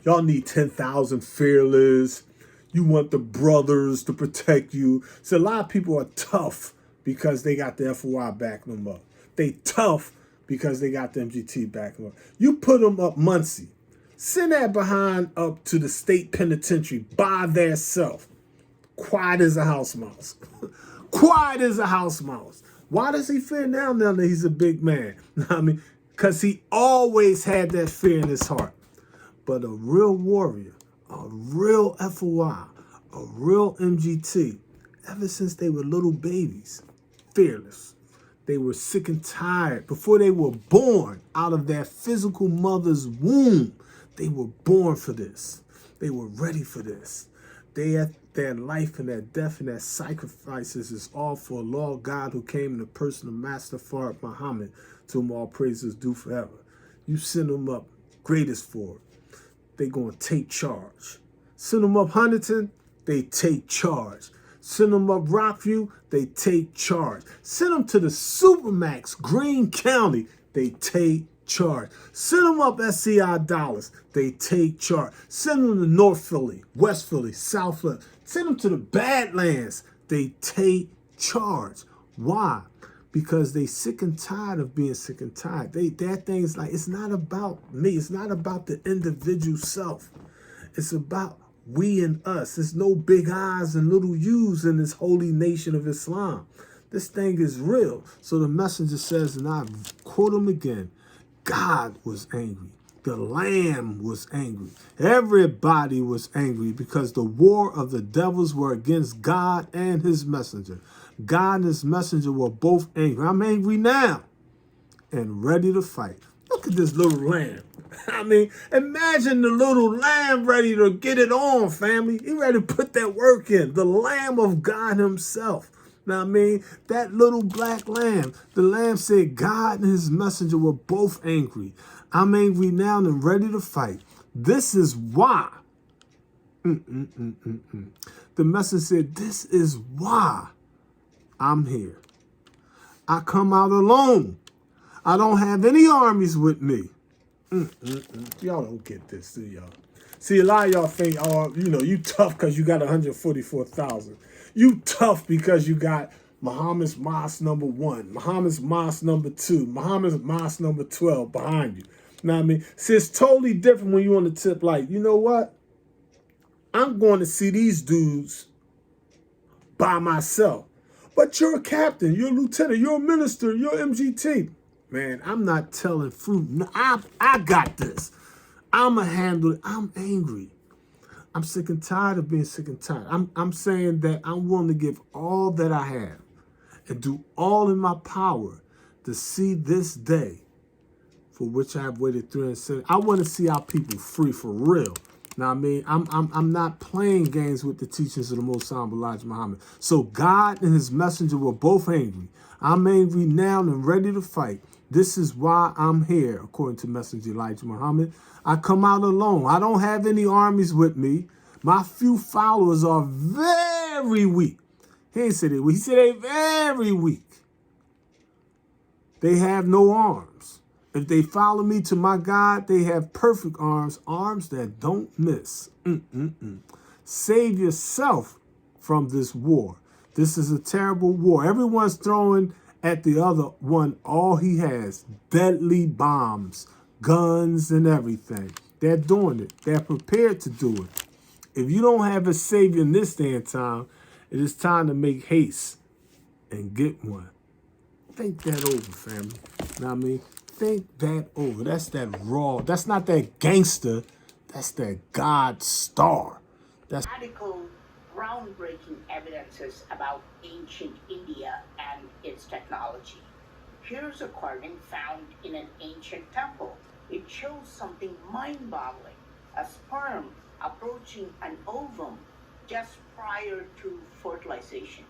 need 10,000 fearless. You want the brothers to protect you. So a lot of people are tough because they got the FOI backing them up. They tough because they got the MGT backing them up. You put them up Muncie. Send that behind up to the state penitentiary by their self. Quiet as a house mouse. Quiet as a house mouse. Why does he fear now that he's a big man? I mean, because he always had that fear in his heart. But a real warrior, a real FOI, a real MGT, ever since they were little babies, fearless. They were sick and tired. Before they were born out of their physical mother's womb, they were born for this. They were ready for this. Their life and their death and their sacrifices is all for a Lord God who came in the person of Master Farad Muhammad, to whom all praises due forever. You send them up greatest for it. They gonna take charge. Send them up Huntington, they take charge. Send them up Rockview, they take charge. Send them to the Supermax, Greene County, they take charge. Send them up SCI Dallas, they take charge. Send them to North Philly, West Philly, South Philly. Send them to the Badlands, they take charge. Why? Because they sick and tired of being sick and tired. That thing is like, it's not about me. It's not about the individual self. It's about we and us. There's no big I's and little U's in this holy nation of Islam. This thing is real. So the messenger says, and I quote him again, God was angry. The Lamb was angry. Everybody was angry because the war of the devils were against God and his messenger. God and his messenger were both angry. I'm angry now and ready to fight. Look at this little lamb. I mean, imagine the little lamb ready to get it on, family. He ready to put that work in. The Lamb of God himself. Now, I mean, that little black lamb, the lamb said God and his messenger were both angry. I'm angry now and ready to fight. This is why. The messenger said, this is why I'm here. I come out alone. I don't have any armies with me. Y'all don't get this, do y'all? See, a lot of y'all think, oh, you tough because you got 144,000. You tough because you got Muhammad's Mosque number 1, Muhammad's Mosque number 2, Muhammad's Mosque number 12 behind you. Know what I mean? See, it's totally different when you on the tip like, you know what? I'm going to see these dudes by myself. But you're a captain, you're a lieutenant, you're a minister, you're MGT. Man, I'm not telling fruit. No, I got this. I'ma handle it. I'm angry. I'm sick and tired of being sick and tired. I'm saying that I'm willing to give all that I have and do all in my power to see this day for which I have waited 370. I want to see our people free for real. Now, I mean, I'm not playing games with the teachings of the Most High Elijah Muhammad. So God and his messenger were both angry. I'm angry now and ready to fight. This is why I'm here, according to Messenger Elijah Muhammad. I come out alone. I don't have any armies with me. My few followers are very weak. He ain't said it. He said they very weak. They have no arms. If they follow me to my God, they have perfect arms, arms that don't miss. Save yourself from this war. This is a terrible war. Everyone's throwing at the other one all he has. Deadly bombs, guns, and everything. They're doing it. They're prepared to do it. If you don't have a savior in this day and time, it is time to make haste and get one. Think that over, family. Know what I mean? Think that over. That's that raw. That's not that gangster. That's that God star. That's radical, groundbreaking evidences about ancient India and its technology. Here's a carving found in an ancient temple. It shows something mind-boggling. A sperm approaching an ovum just prior to fertilization.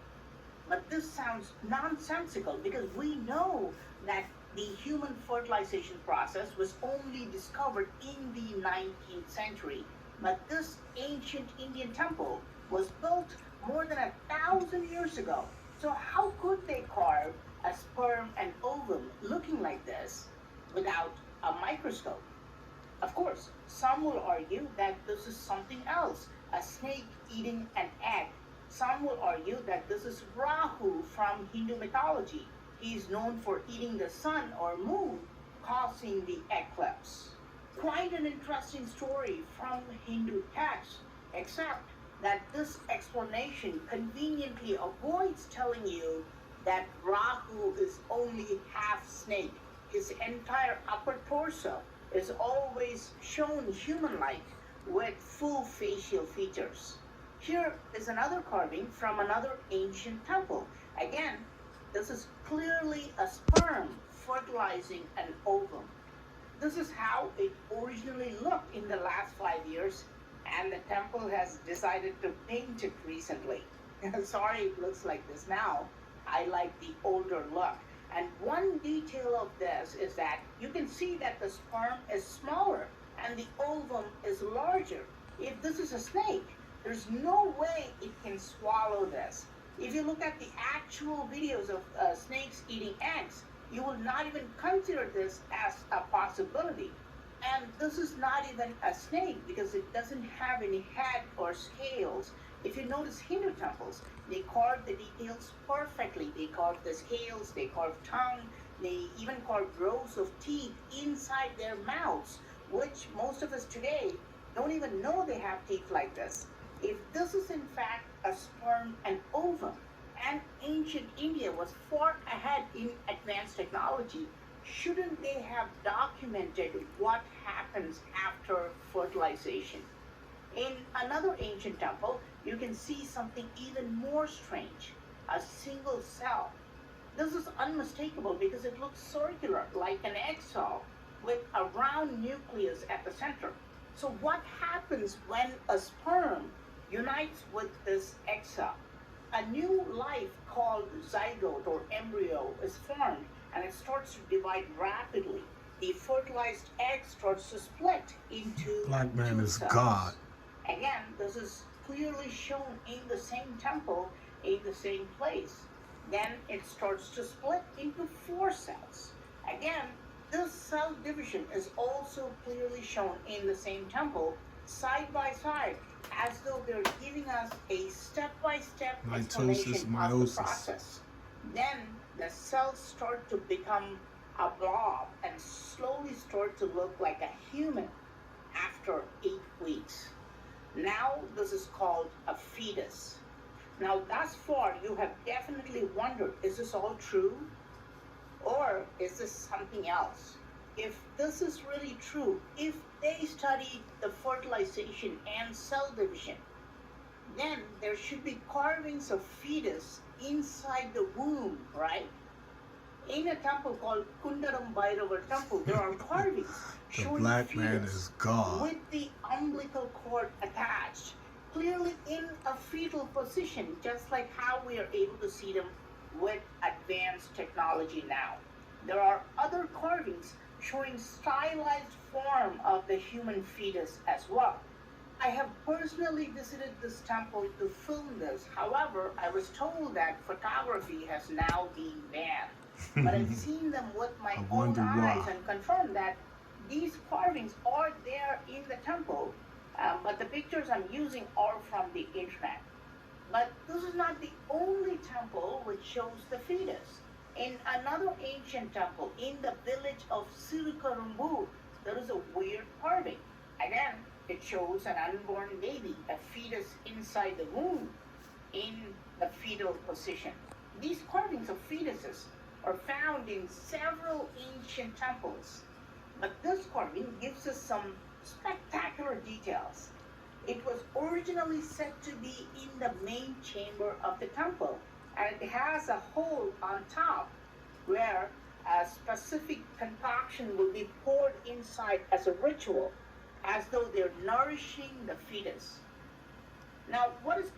But this sounds nonsensical because we know that the human fertilization process was only discovered in the 19th century. But this ancient Indian temple was built more than 1,000 years ago. So how could they carve a sperm and ovum looking like this without a microscope? Of course, some will argue that this is something else, a snake eating an egg. Some will argue that this is Rahu from Hindu mythology. He is known for eating the sun or moon, causing the eclipse. Quite an interesting story from Hindu texts, except that this explanation conveniently avoids telling you that Rahu is only half snake. His entire upper torso is always shown human-like with full facial features. Here is another carving from another ancient temple. Again, this is clearly a sperm fertilizing an ovum. This is how it originally looked in the last 5 years, and the temple has decided to paint it recently. Sorry it looks like this now. I like the older look. And one detail of this is that you can see that the sperm is smaller and the ovum is larger. If this is a snake, there's no way it can swallow this. If you look at the actual videos of snakes eating eggs, you will not even consider this as a possibility. And this is not even a snake because it doesn't have any head or scales. If you notice Hindu temples, they carve the details perfectly. They carve the scales, they carve tongue, they even carve rows of teeth inside their mouths, which most of us today don't even know they have teeth like this. If this is in fact a sperm and ovum, and ancient India was far ahead in advanced technology, shouldn't they have documented what happens after fertilization? In another ancient temple, you can see something even more strange, a single cell. This is unmistakable because it looks circular, like an egg cell, with a round nucleus at the center. So what happens when a sperm unites with this egg cell? A new life called zygote or embryo is formed, and it starts to divide rapidly. The fertilized egg starts to split into Black man two is cells. God. Again, this is clearly shown in the same temple, in the same place. Then it starts to split into 4 cells. Again, this cell division is also clearly shown in the same temple, side by side, as though they're giving us a step-by-step explanation of the process. Then the cells start to become a blob and slowly start to look like a human after 8 weeks. Now this is called a fetus. Now thus far you have definitely wondered, is this all true? Or is this something else? If this is really true, if they studied the fertilization and cell division, then there should be carvings of fetus inside the womb, right? In a temple called Kundaram Bhairava temple, there are carvings showing black man fetus is God. with the umbilical cord attached, clearly in a fetal position, just like how we are able to see them with advanced technology now. There are other carvings showing stylized form of the human fetus as well. I have personally visited this temple to film this. However, I was told that photography has now been banned. But I've seen them with my own eyes and confirmed that these carvings are there in the temple, but the pictures I'm using are from the internet. But this is not the only temple which shows the fetus. In another ancient temple in the village of Sirukarumbu, there is a weird carving. Again, it shows an unborn baby, a fetus inside the womb, in the fetal position. These carvings of fetuses are found in several ancient temples. But this carving gives us some spectacular details. It was originally said to be in the main chamber of the temple, and it has a hole on top where a specific concoction will be poured inside as a ritual, as though they're nourishing the fetus. Now, what is